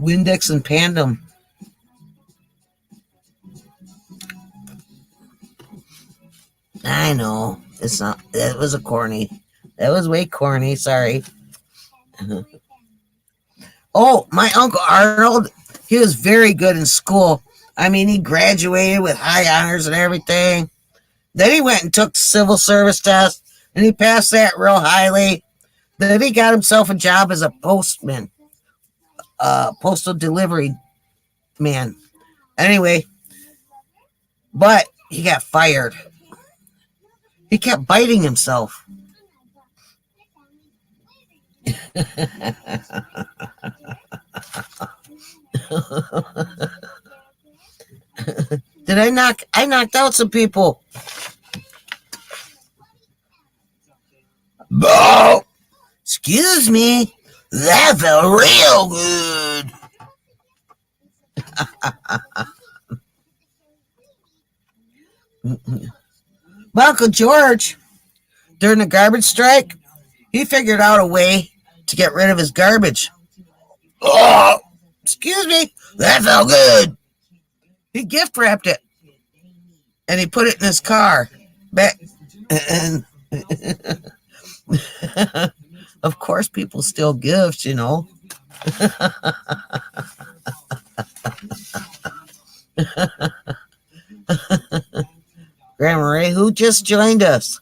Windex and Pandem. I know. It's not. That was a corny. That was way corny. Sorry. Oh, my Uncle Arnold. He was very good in school. I mean, he graduated with high honors and everything. Then he went and took the civil service test, and he passed that real highly. Then he got himself a job as a postman, postal delivery man. Anyway, but he got fired. He kept biting himself. Did I knock? I knocked out some people. Oh, excuse me. That felt real good. My Uncle George, during the garbage strike, he figured out a way to get rid of his garbage. Oh, excuse me. That felt good. He gift wrapped it and he put it in his car. Back and of course, people still gift, you know. Grandma Ray, who just joined us?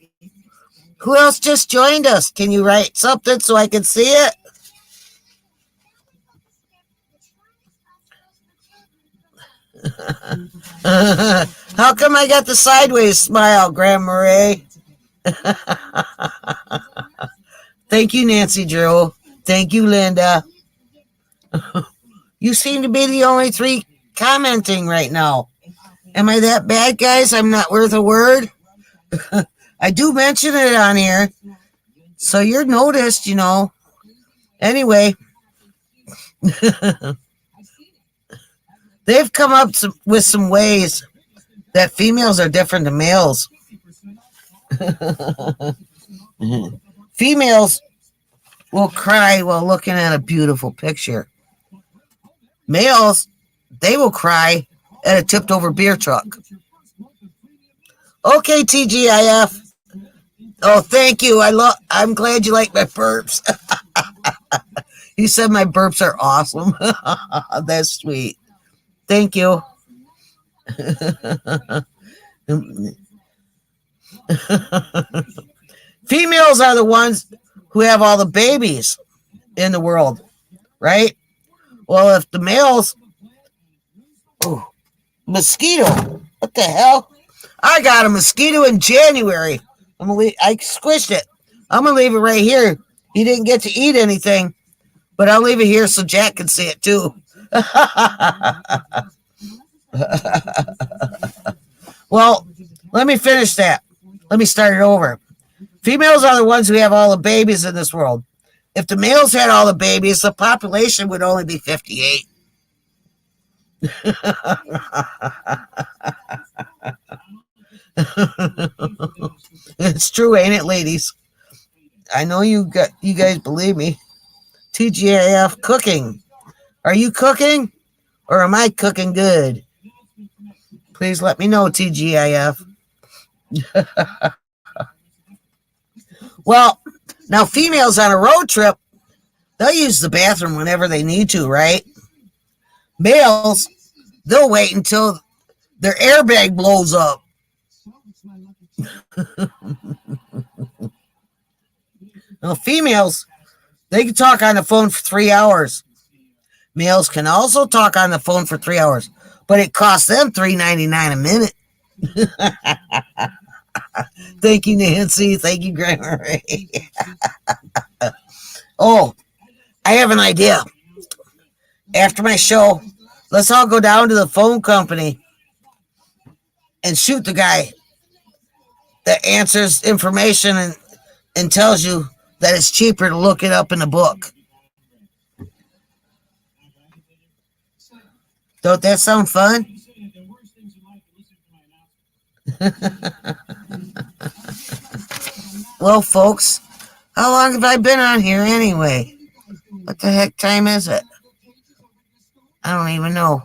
Who else just joined us? Can you write something so I can see it? How come I got the sideways smile, Grandma Ray? Thank you, Nancy Drew. Thank you, Linda. You seem to be the only three commenting right now. Am I that bad, guys? I'm not worth a word? I do mention it on here, so you're noticed, you know. Anyway, they've come up with some ways that females are different than males. Females will cry while looking at a beautiful picture. Males, they will cry at a tipped over beer truck. Okay, TGIF. Oh, thank you. I'm glad you like my burps. He said my burps are awesome. That's sweet. Thank you. Females are the ones who have all the babies in the world, right? Well, if the males... Oh, mosquito. What the hell? I got a mosquito in January. I squished it. I'm going to leave it right here. He didn't get to eat anything, but I'll leave it here so Jack can see it too. Well, let me finish that. Let me start it over. Females are the ones who have all the babies in this world. If the males had all the babies, the population would only be 58. It's true, ain't it, ladies? I know you guys believe me. TGIF cooking. Are you cooking or am I cooking good? Please let me know, TGIF. Well, now females on a road trip, they'll use the bathroom whenever they need to, right? Males, they'll wait until their airbag blows up. Now, females, they can talk on the phone for 3 hours. Males can also talk on the phone for 3 hours, but it costs them $3.99 a minute. Thank you, Nancy. Thank you, Grandma Ray. Oh, I have an idea. After my show, let's all go down to the phone company and shoot the guy that answers information and tells you that it's cheaper to look it up in a book. Don't that sound fun? Well, folks, how long have I been on here anyway? What the heck time is it? I don't even know.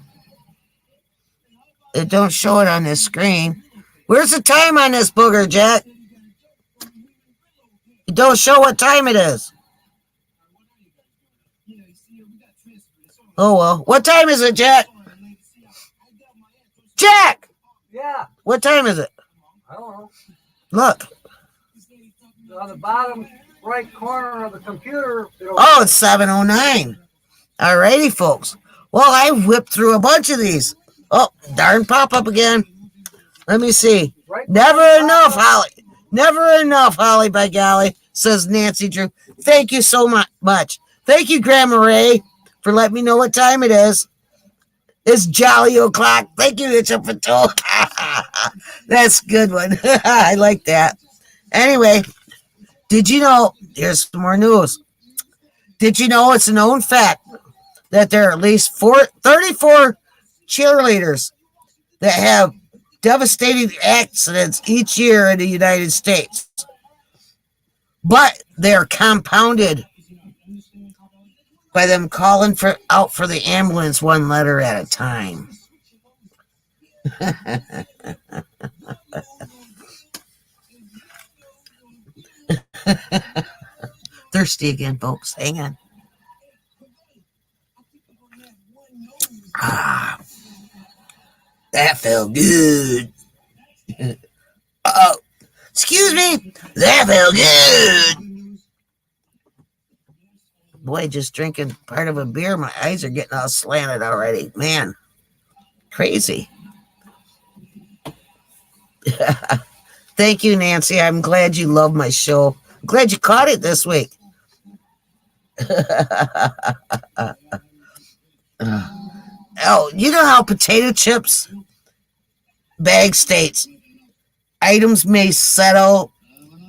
It don't show it on this screen. Where's the time on this booger, Jack? It don't show what time it is. Oh, well. What time is it, Jack? Jack! Yeah. What time is it? I don't know. Look. On the bottom right corner of the computer. Oh, it's 7:09. All righty, folks. Well, I whipped through a bunch of these. Oh, darn pop-up again. Let me see. Right. Never enough, Holly. Never enough, Holly, by golly, says Nancy Drew. Thank you so much. Thank you, Grandma Ray, for letting me know what time it is. It's jolly o'clock. Thank you, Itch Up for Toe. That's a good one. I like that. Anyway, did you know, here's some more news. Did you know it's a known fact that there are at least 34 cheerleaders that have devastating accidents each year in the United States. But they're compounded by them calling out for the ambulance one letter at a time. Thirsty again, folks. Hang on. Ah, that felt good. Oh, excuse me. That felt good. Boy, just drinking part of a beer, my eyes are getting all slanted already. Man, crazy. Thank you, Nancy. I'm glad you love my show. I'm glad you caught it this week. Oh, you know how potato chips bag states items may settle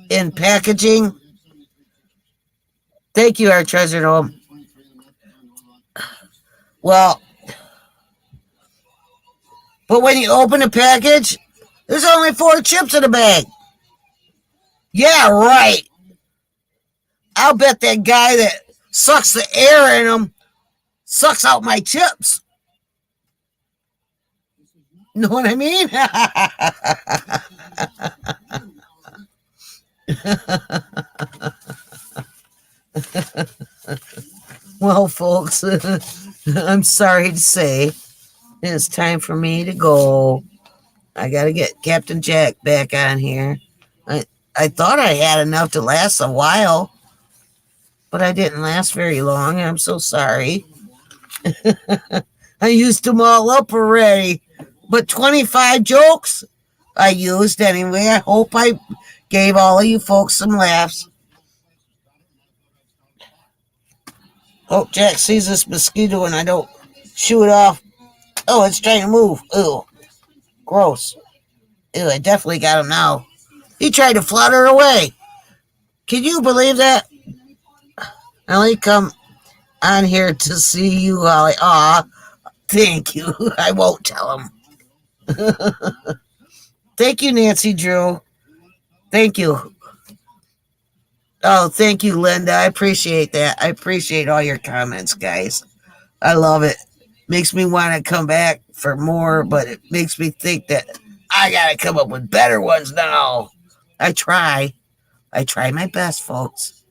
in packaging? Thank you, our treasured home. Well, but when you open a package, there's only 4 chips in the bag. Yeah, right. I'll bet that guy that sucks the air in them sucks out my chips. Know what I mean? Well, folks, I'm sorry to say it's time for me to go. I got to get Captain Jack back on here. I thought I had enough to last a while, but I didn't last very long. I'm so sorry. I used them all up already, but 25 jokes I used anyway. I hope I gave all of you folks some laughs. Hope Jack sees this mosquito and I don't shoo it off. Oh, it's trying to move. Ew. Gross. Ew, I definitely got him now. He tried to flutter away. Can you believe that? I only come on here to see you, Golly. Aw, thank you. I won't tell him. Thank you, Nancy Drew. Thank you. Oh, thank you, Linda. I appreciate that. I appreciate all your comments, guys. I love it. Makes me want to come back for more, but it makes me think that I got to come up with better ones now. I try my best, folks.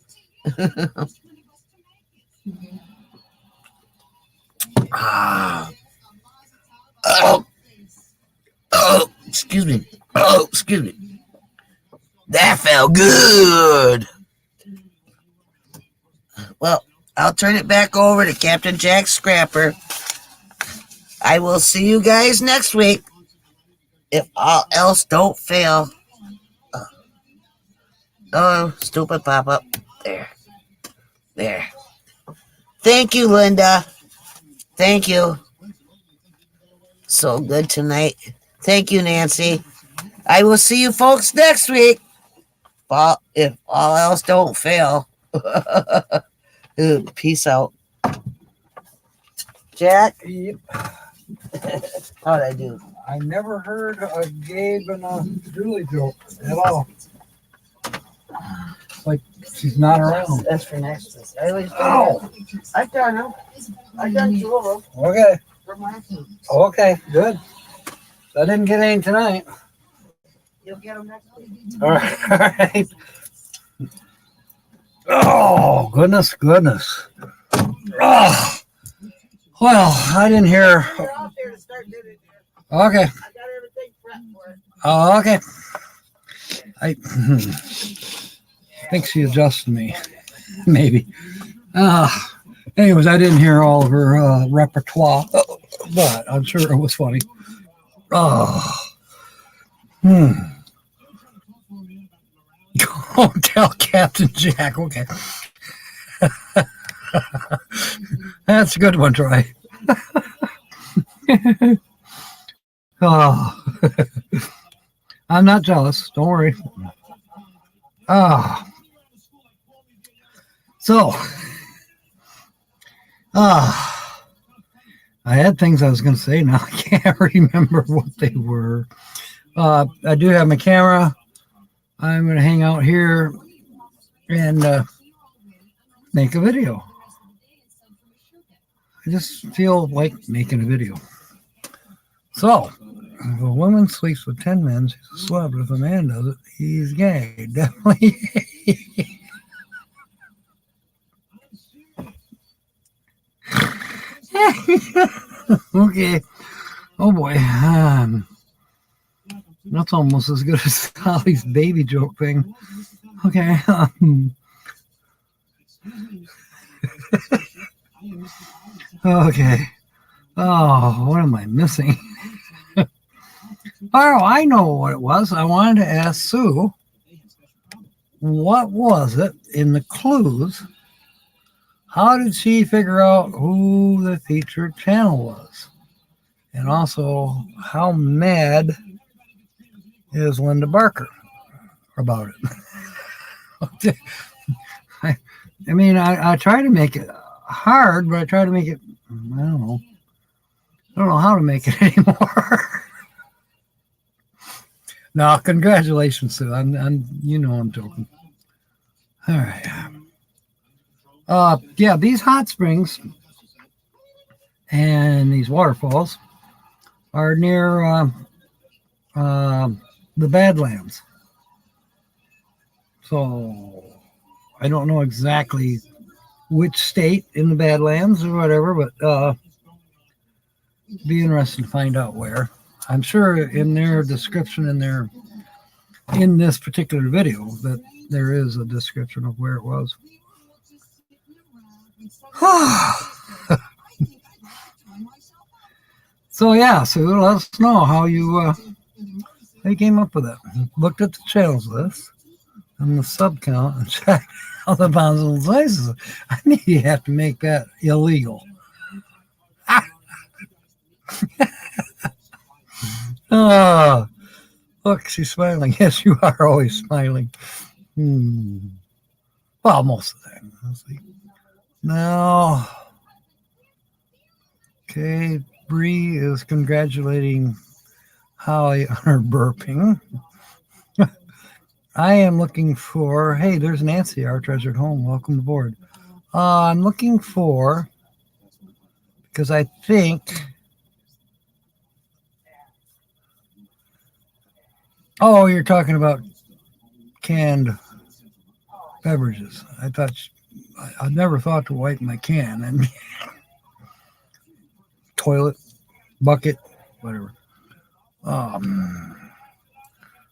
Excuse me. Oh, excuse me. That felt good. Well, I'll turn it back over to Captain Jack Scrapper. I will see you guys next week. If all else don't fail. Oh, stupid pop-up. There. Thank you, Linda. Thank you. So good tonight. Thank you, Nancy. I will see you folks next week. If all else don't fail. Peace out. Jack? Yep. How'd I do? I never heard a Gabe and a Julie joke at all. Like she's not around. That's for next week. I always do. I've done them. I've done 2 of them. Okay. For my team. Okay, good. I didn't get any tonight. You'll get them next week. All right. Oh, goodness. Oh. Well, I didn't hear. You're out there to start dinner. Okay. I got everything prepped for it. Oh, okay. I think she adjusted me. Maybe. Anyways, I didn't hear all of her repertoire, but I'm sure it was funny. Don't tell Captain Jack. Okay. That's a good one, Troy. Oh. I'm not jealous. Don't worry. So, I had things I was going to say. Now I can't remember what they were. I do have my camera. I'm going to hang out here and make a video. I just feel like making a video. So, if a woman sleeps with 10 men, she's a celeb. If a man does it, he's gay. Definitely. Okay. Oh boy. That's almost as good as Golly's baby joke thing. Okay. Okay. Oh, what am I missing? Oh, I know what it was. I wanted to ask Sue, what was it in the clues? How did she figure out who the featured channel was? And also, how mad is Linda Barker about it? I mean, I try to make it hard, but I try to make it, I don't know. I don't know how to make it anymore. No, congratulations, Sue. I'm you know I'm joking. All right. Yeah, these hot springs and these waterfalls are near the Badlands. So I don't know exactly which state in the Badlands or whatever, but be interesting to find out where. I'm sure in their description in this particular video that there is a description of where it was. So yeah, Sue, let us know how you came up with it. Looked at the channels list and the sub count and checked out the bounds and places. I mean, you have to make that illegal. Oh, look, she's smiling. Yes, you are always smiling. Well, most of the time. Honestly. Now, okay, Bree is congratulating Holly on her burping. I am looking for, hey, there's Nancy, our treasured home. Welcome aboard. I'm looking for, because I think, oh, you're talking about canned beverages. I never thought to wipe my can and toilet, bucket, whatever.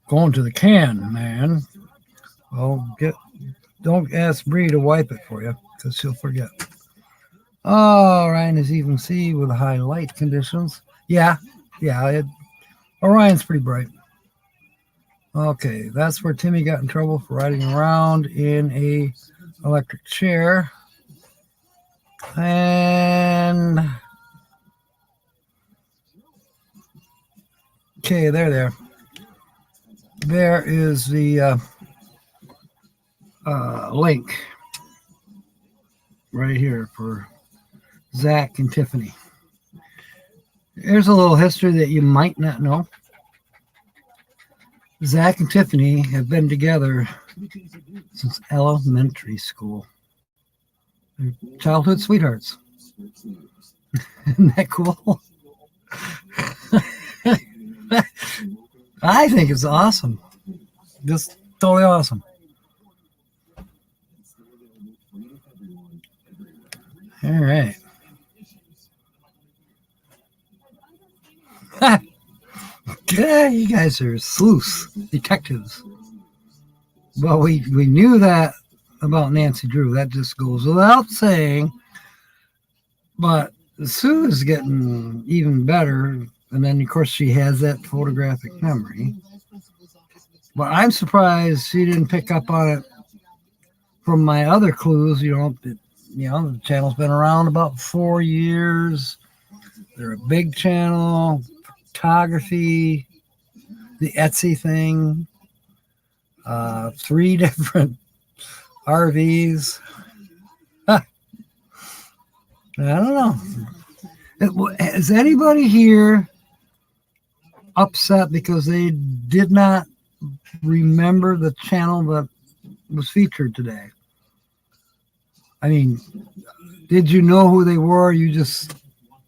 Going to the can, man. Well, don't ask Bree to wipe it for you because she'll forget. Oh, Ryan is even C with high light conditions. Yeah. Orion's pretty bright. Okay, that's where Timmy got in trouble for riding around in a electric chair. And okay, there. There is the link right here for Zach and Tiffany. Here's a little history that you might not know. Zach and Tiffany have been together since elementary school. They're childhood sweethearts. Isn't that cool? I think it's awesome. Just totally awesome. All right. Yeah, you guys are sleuths, detectives. Well, we knew that about Nancy Drew. That just goes without saying. But Sue is getting even better. And then, of course, she has that photographic memory. But I'm surprised she didn't pick up on it from my other clues. The channel's been around about 4 years. They're a big channel. Photography, the Etsy thing, 3 different RVs. I don't know. Has anybody here upset because they did not remember the channel that was featured today. I mean, did you know who they were? You just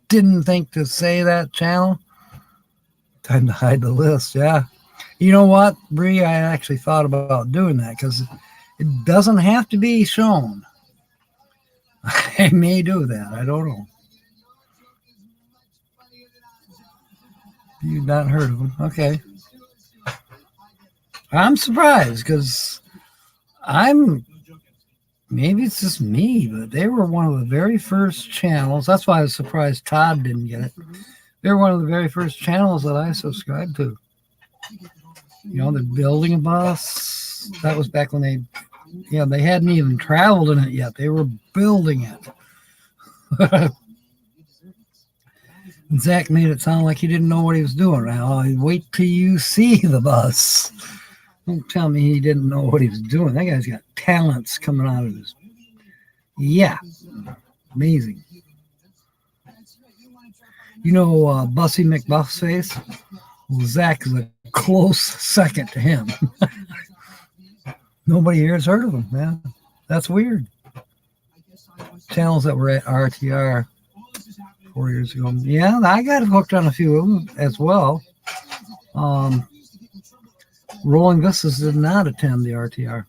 didn't think to say that channel? Time to hide the list, yeah. You know what, Bree? I actually thought about doing that because it doesn't have to be shown. I may do that. I don't know. You've not heard of them. Okay. I'm surprised because maybe it's just me, but they were one of the very first channels. That's why I was surprised Todd didn't get it. They were one of the very first channels that I subscribed to. You know, they're building a bus. That was back when they hadn't even traveled in it yet. They were building it. Zach made it sound like he didn't know what he was doing. Now, wait till you see the bus. Don't tell me he didn't know what he was doing. That guy's got talents coming out of his. Yeah, amazing. You know, Bussy McBuffface? Well, Zach is a close second to him. Nobody here has heard of him, man. That's weird. Channels that were at RTR 4 years ago. Yeah, I got hooked on a few of them as well. Rolling Vistas did not attend the RTR.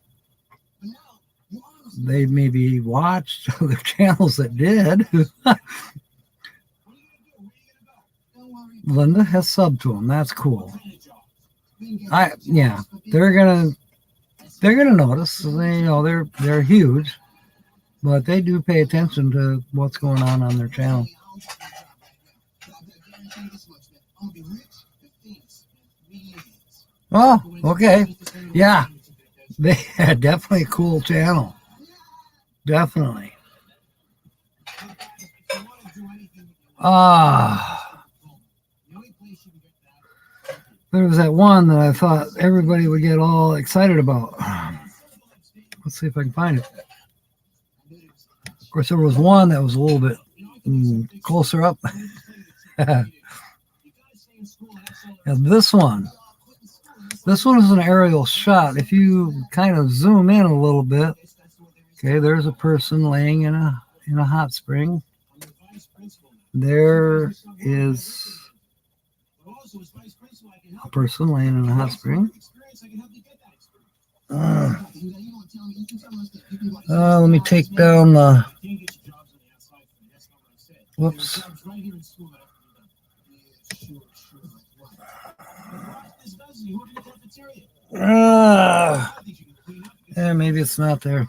They maybe watched other channels that did. Linda has subbed to them. That's cool. They're gonna notice. They're huge, but they do pay attention to what's going on their channel. Oh, okay. Yeah. They had definitely a cool channel. Definitely. There was that one that I thought everybody would get all excited about. Let's see if I can find it. Of course, there was one that was a little bit closer up. And this one is an aerial shot. If you kind of zoom in a little bit, okay, there's a person laying in a hot spring. There is a person laying in a hot spring. Let me take down the. Whoops. Maybe it's not there.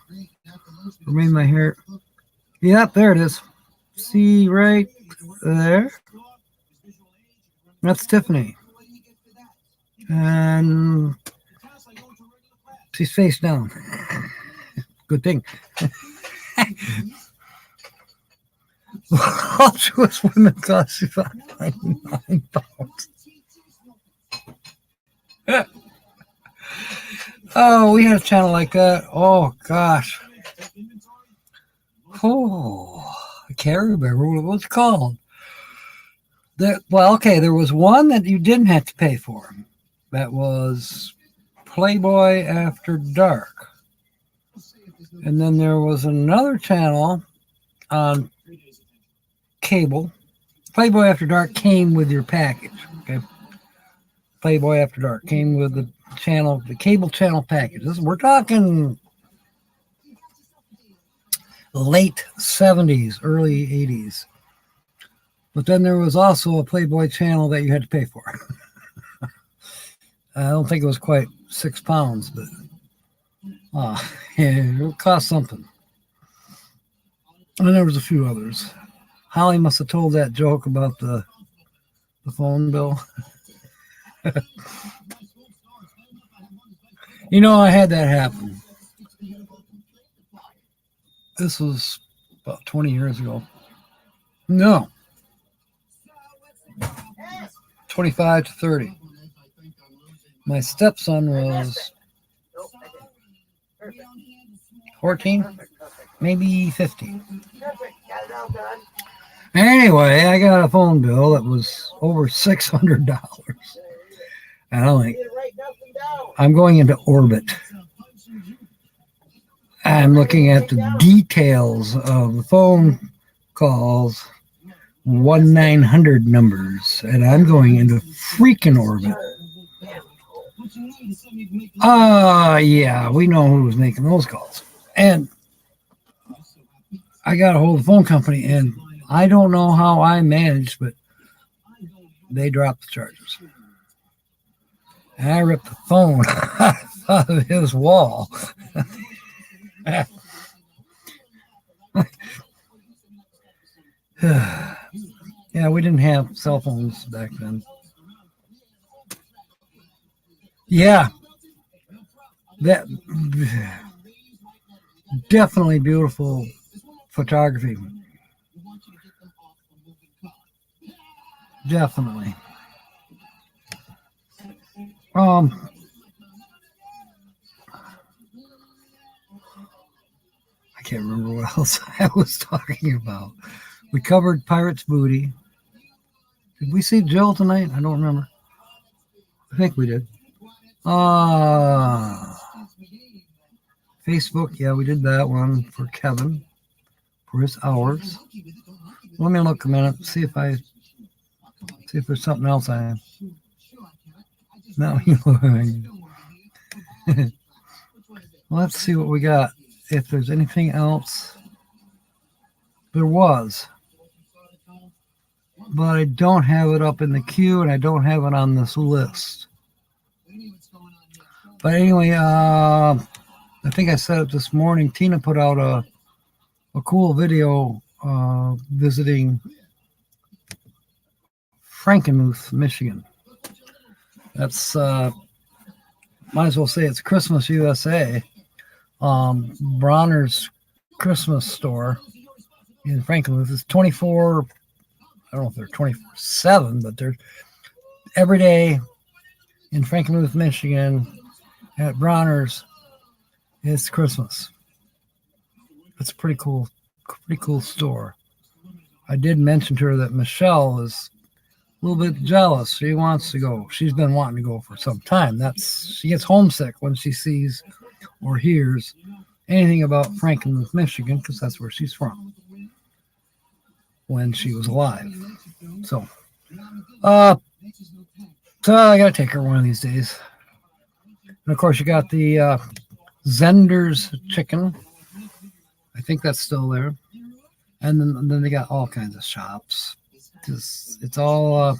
Or maybe my hair. Yep, there it is. See right there? That's Tiffany. And she's face down. Good thing. Voluptuous women classified 99 pounds. Oh, we had a channel like that. Oh, gosh. Oh, I can't remember what it was called. There was one that you didn't have to pay for. That was Playboy After Dark. And then there was another channel on cable. Playboy After Dark came with your package. Okay. Playboy After Dark came with the channel, the cable channel package. We're talking late 70s, early 80s. But then there was also a Playboy channel that you had to pay for. I don't think it was quite £6, but it would cost something. And there was a few others. Holly must have told that joke about the phone bill. You know, I had that happen. This was about 20 years ago. No. 25 to 30. My stepson was 14, maybe 15. Anyway, I got a phone bill that was over $600. And I'm like, I'm going into orbit. I'm looking at the details of the phone calls, 1-900 numbers, and I'm going into freaking orbit. Yeah, we know who was making those calls. And I got a hold of the phone company, and I don't know how I managed, but they dropped the charges. And I ripped the phone out of his wall. Yeah, we didn't have cell phones back then. Yeah, that definitely beautiful photography. Definitely. I can't remember what else I was talking about. We covered Pirate's Booty. Did we see Jill tonight? I don't remember. I think we did. Facebook, yeah, we did that one for Kevin for his hours. Let me look a minute, see if there's something else I have. No, let's see what we got. If there's anything else, there was, but I don't have it up in the queue, and I don't have it on this list. But anyway, I think I said it this morning. Tina put out a cool video visiting Frankenmuth, Michigan. That's might as well say it's Christmas USA. Bronner's Christmas store in Frankenmuth is 24. I don't know if they're 24/7, but they're every day in Frankenmuth, Michigan at Bronner's. It's Christmas. It's a pretty cool store. I did mention to her that Michelle is a little bit jealous. She wants to go. She's been wanting to go for some time. She gets homesick when she sees or hears anything about Frankenmuth, Michigan, because that's where she's from when she was alive. So I gotta take her one of these days. And of course, you got the Zender's chicken. I think that's still there. And then they got all kinds of shops. It's all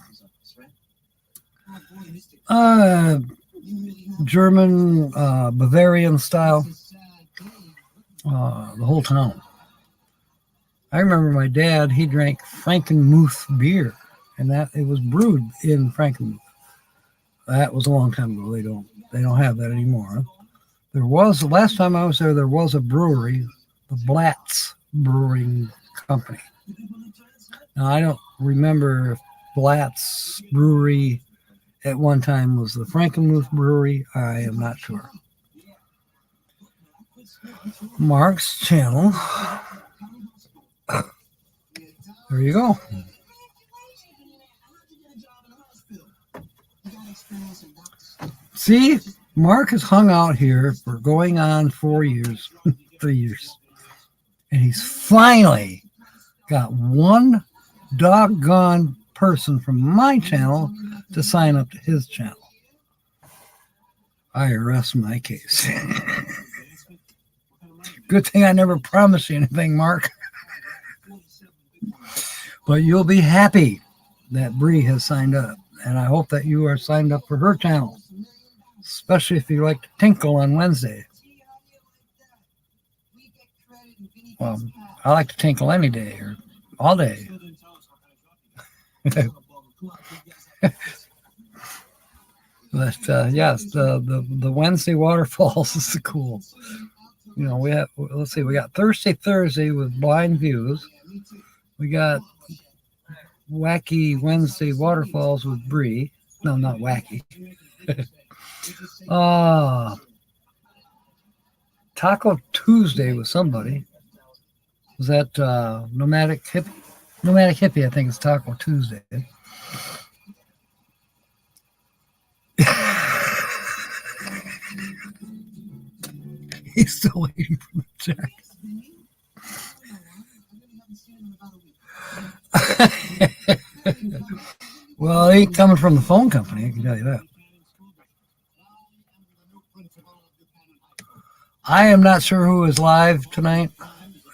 German, Bavarian style. The whole town. I remember my dad, he drank Frankenmuth beer, and that it was brewed in Frankenmuth. That was a long time ago. They don't have that anymore. There was, the last time I was there was a brewery, the Blatz Brewing Company. Now, I don't remember if Blatz Brewery at one time was the Frankenmuth Brewery. I am not sure. Mark's channel. There you go. See, Mark has hung out here for going on 4 years, 3 years. And he's finally got one doggone person from my channel to sign up to his channel. I rest my case. Good thing I never promised you anything, Mark. But you'll be happy that Bree has signed up. And I hope that you are signed up for her channel, especially if you like to tinkle on Wednesday. Well, I like to tinkle any day or all day. But yes, the Wednesday waterfalls is cool. You know, we got Thursday with Blind Views. We got Wacky Wednesday waterfalls with Bree. No, not wacky. Taco Tuesday with somebody. Was that Nomadic Hippie? Nomadic Hippie, I think it's Taco Tuesday. He's still waiting for the check. Well, it ain't coming from the phone company, I can tell you that. I am not sure who is live tonight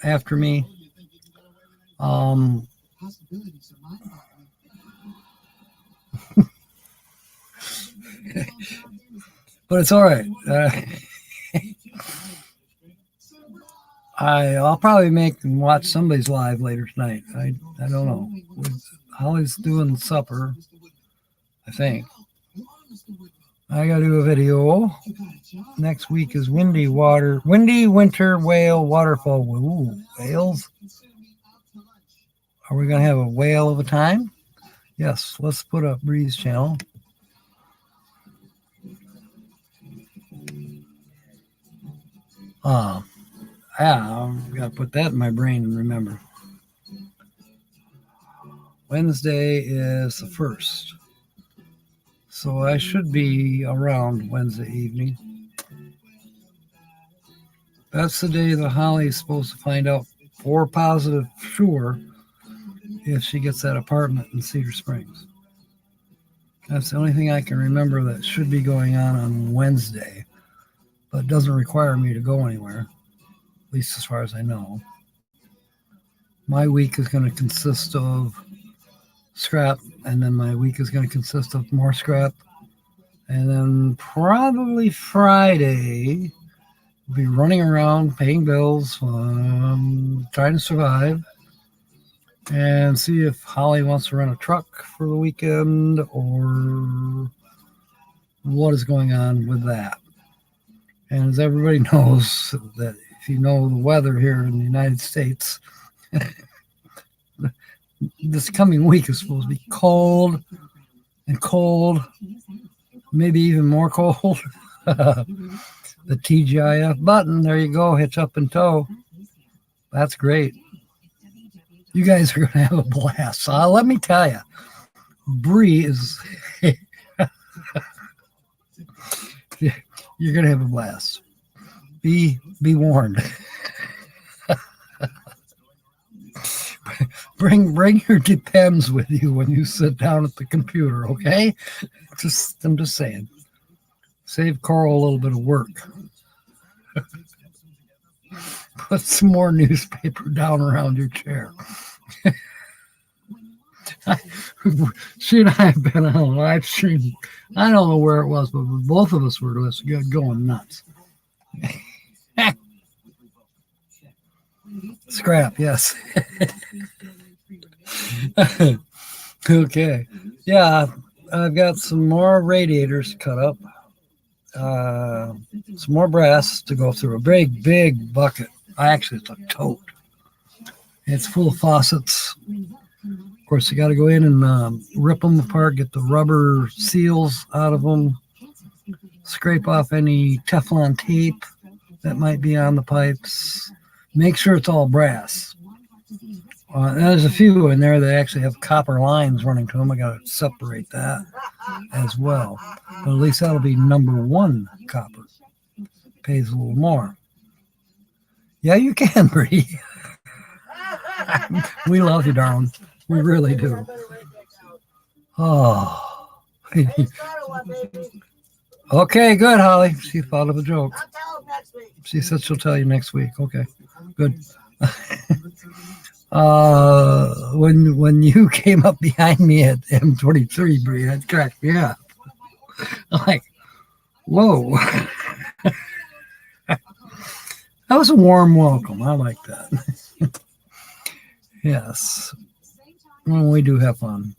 after me. But it's all right. I'll probably make and watch somebody's live later tonight. I don't know. Holly's doing supper, I think. I gotta do a video. Next week is windy winter whale waterfall. Ooh, whales. Are we gonna have a whale of a time? Yes, let's put up Bree's channel. Yeah, I've got to put that in my brain and remember. Wednesday is the 1st. So I should be around Wednesday evening. That's the day that Holly's supposed to find out for positive sure if she gets that apartment in Cedar Springs. That's the only thing I can remember that should be going on Wednesday, but it doesn't require me to go anywhere, at least as far as I know. My week is going to consist of scrap, and then my week is going to consist of more scrap, and then probably Friday we'll be running around paying bills, trying to survive, and see if Holly wants to rent a truck for the weekend or what is going on with that. And as everybody knows, that if you know the weather here in the United States, this coming week is supposed to be cold, maybe even more cold. The TGIF button, there you go, hitch up and tow. That's great. You guys are going to have a blast. Let me tell you, Bree is, you're going to have a blast. Be warned. Bring your Depends with you when you sit down at the computer, okay? I'm just saying. Save Carl a little bit of work. Put some more newspaper down around your chair. She and I have been on a live stream. I don't know where it was, but both of us were just going nuts. Scrap, yes. Okay. Yeah, I've got some more radiators cut up. Some more brass to go through. A big bucket. Actually, it's a tote. It's full of faucets. Of course, you got to go in and rip them apart, get the rubber seals out of them, scrape off any Teflon tape that might be on the pipes. Make sure it's all brass. There's a few in there that actually have copper lines running to them. I got to separate that as well. But at least that'll be number 1 copper. Pays a little more. Yeah, you can, Bree. We love you, darling. We really do. Oh. Okay, good, Holly. She thought of a joke. She said she'll tell you next week. Okay, good. When you came up behind me at M23, Bree, that cracked me up. I'm like, whoa. That was a warm welcome. I like that. Yes. Well, we do have fun.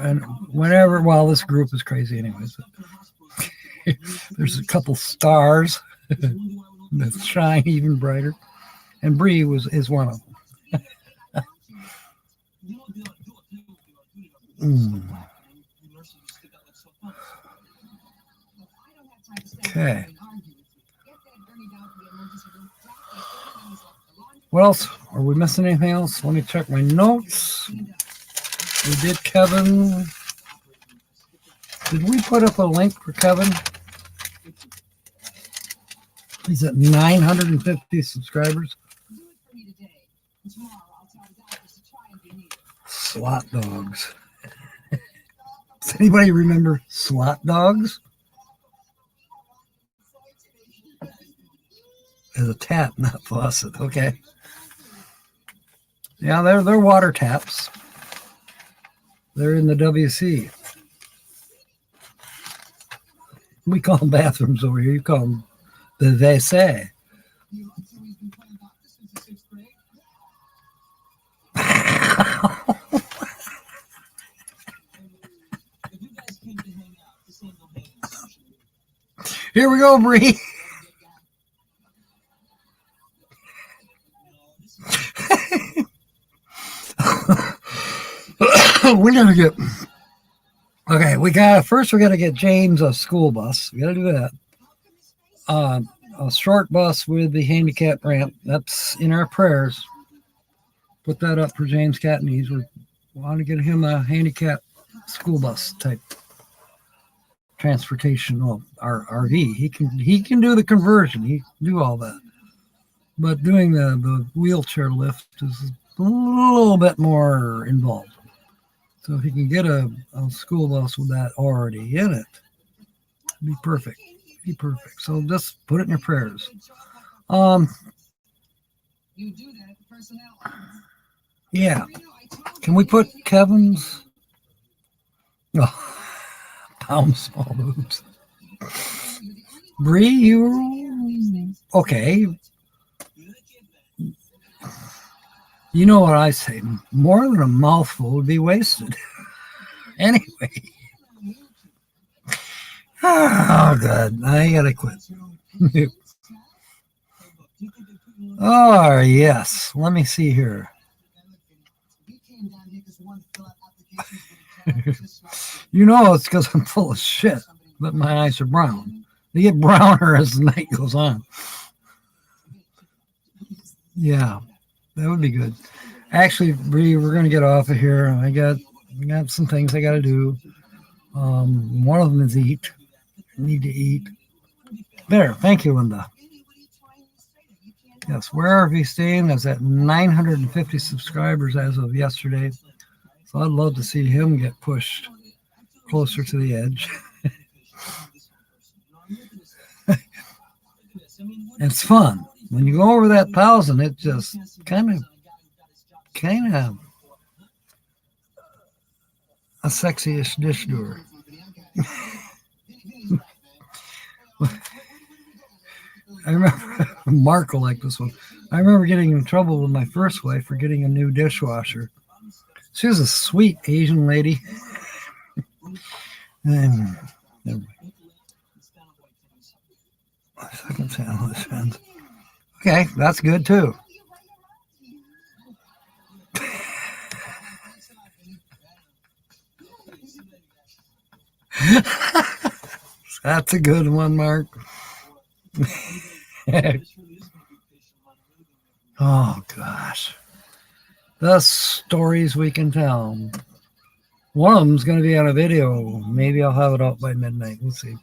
And whenever, well, this group is crazy anyways. There's a couple stars that shine even brighter. And Bree is one of them. Okay. What else? Are we missing anything else? Let me check my notes. We did Kevin. Did we put up a link for Kevin? He's at 950 subscribers. Slot dogs. Does anybody remember slot dogs? As a tap, not faucet. Okay. Yeah, they're water taps. They're in the WC. We call them bathrooms over here. You call them the WC. Here we go, Bree. We're gonna get okay. We gotta get James a school bus. We gotta do that. A short bus with the handicap ramp. That's in our prayers. Put that up for James Catneys. We want to get him a handicap school bus type transportation. Well, our RV. He can do the conversion. He can do all that. But doing the wheelchair lift is a little bit more involved. So if you can get a school bus with that already in it, it'd be perfect. Be perfect. So just put it in your prayers. Yeah. Can we put Kevin's pound small boobs? Bree, you okay? You know what I say? More than a mouthful would be wasted. Anyway. Oh, God. I gotta quit. Oh, yes. Let me see here. You know it's because I'm full of shit, but my eyes are brown. They get browner as the night goes on. Yeah. That would be good. Actually, Bree, we're going to get off of here. I got some things I got to do. One of them is eat. I need to eat. There. Thank you, Linda. Yes, where are we staying? That's at 950 subscribers as of yesterday. So I'd love to see him get pushed closer to the edge. It's fun. When you go over that 1,000, it just kind of a sexy-ish dish doer. I remember Mark will like this one. I remember getting in trouble with my first wife for getting a new dishwasher. She was a sweet Asian lady. And second sandwich. Okay, that's good too. That's a good one, Mark. Oh, gosh. The stories we can tell. One of them's going to be on a video. Maybe I'll have it out by midnight. We'll see.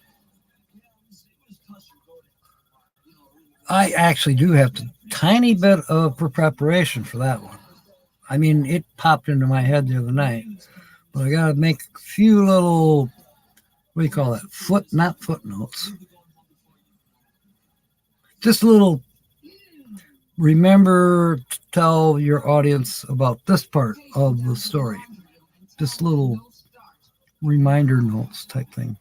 I actually do have a tiny bit of preparation for that one. I mean, it popped into my head the other night. But I got to make a few little, what do you call that? Not footnotes. Just a little, remember to tell your audience about this part of the story. Just little reminder notes type thing.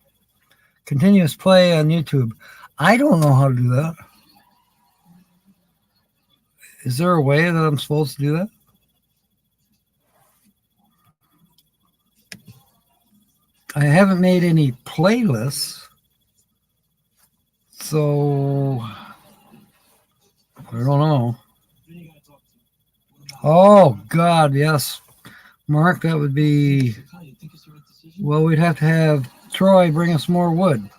Continuous play on YouTube. I don't know how to do that. Is there a way that I'm supposed to do that? I haven't made any playlists. So I don't know. Oh, God, yes. Mark, that would be, well, we'd have to have Troy bring us more wood.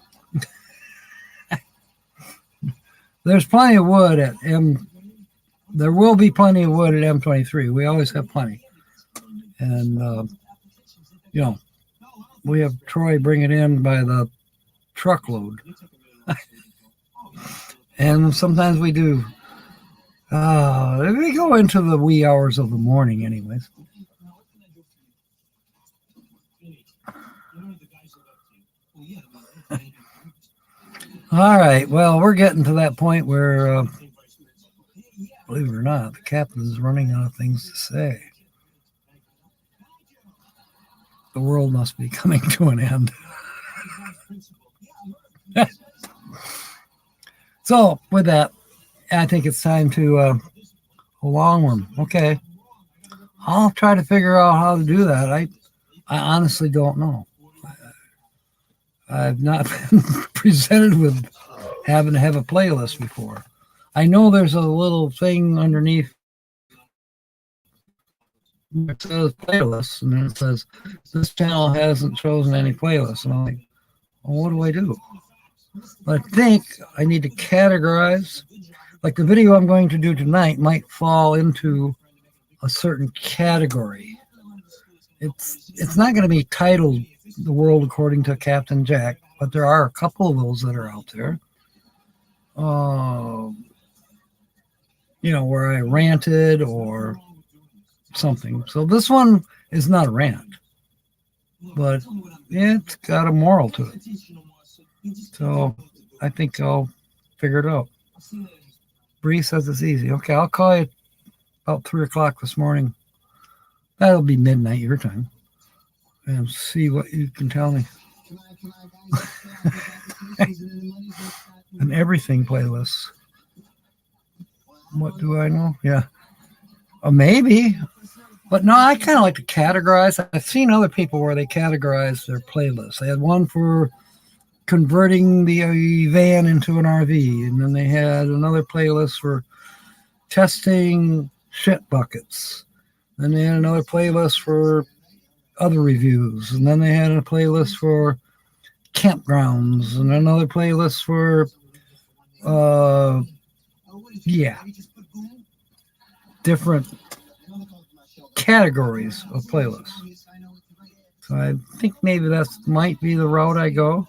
There's plenty of wood at there will be plenty of wood at M23. We always have plenty. And, we have Troy bring it in by the truckload. And sometimes we do. We go into the wee hours of the morning, anyways. All right. Well, we're getting to that point where, believe it or not, the captain is running out of things to say. The world must be coming to an end. So, with that, I think it's time to a long one. Okay. I'll try to figure out how to do that. I honestly don't know. I've not been presented with having to have a playlist before. I know there's a little thing underneath it says playlists, and then it says this channel hasn't chosen any playlists. And I'm like, well, what do I do? But I think I need to categorize. Like the video I'm going to do tonight might fall into a certain category. It's not going to be titled "The World According to Captain Jack," but there are a couple of those that are out there. Where I ranted or something. So this one is not a rant, but it's got a moral to it. So I think I'll figure it out. Bree says it's easy. Okay, I'll call you about 3 o'clock this morning. That'll be midnight your time. And see what you can tell me. An everything playlist. What do I know? Yeah. Maybe. But no, I kind of like to categorize. I've seen other people where they categorize their playlists. They had one for converting the van into an RV, and then they had another playlist for testing shit buckets. Then they had another playlist for other reviews, and then they had a playlist for campgrounds, and another playlist for different categories of playlists. So I think maybe that might be the route I go.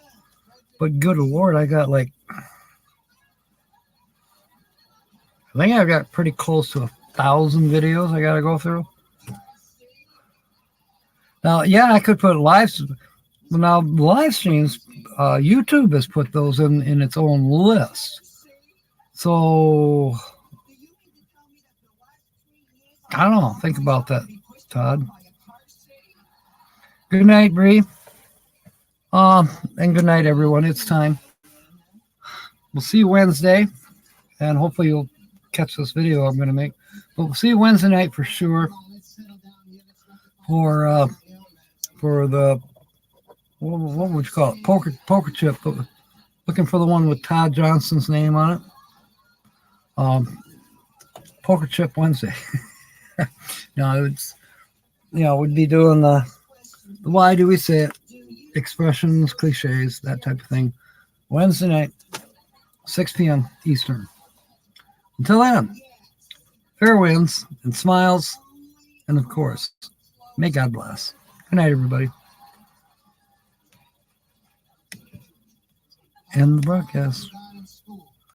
But good Lord, I think I've got pretty close to 1,000 videos I got to go through. Now, yeah, I could put live streams. YouTube has put those in its own list. So I don't know. Think about that, Todd. Good night, Bree. And good night, everyone. It's time. We'll see you Wednesday, and hopefully you'll catch this video I'm going to make. But we'll see you Wednesday night for sure. For the what would you call it? Poker chip. Looking for the one with Todd Johnson's name on it. Poker chip Wednesday. No, it's we'd be doing the why do we say it? Expressions, cliches, that type of thing. Wednesday night, 6 p.m. Eastern. Until then, fair winds and smiles, and of course, may God bless. Good night, everybody. End the broadcast.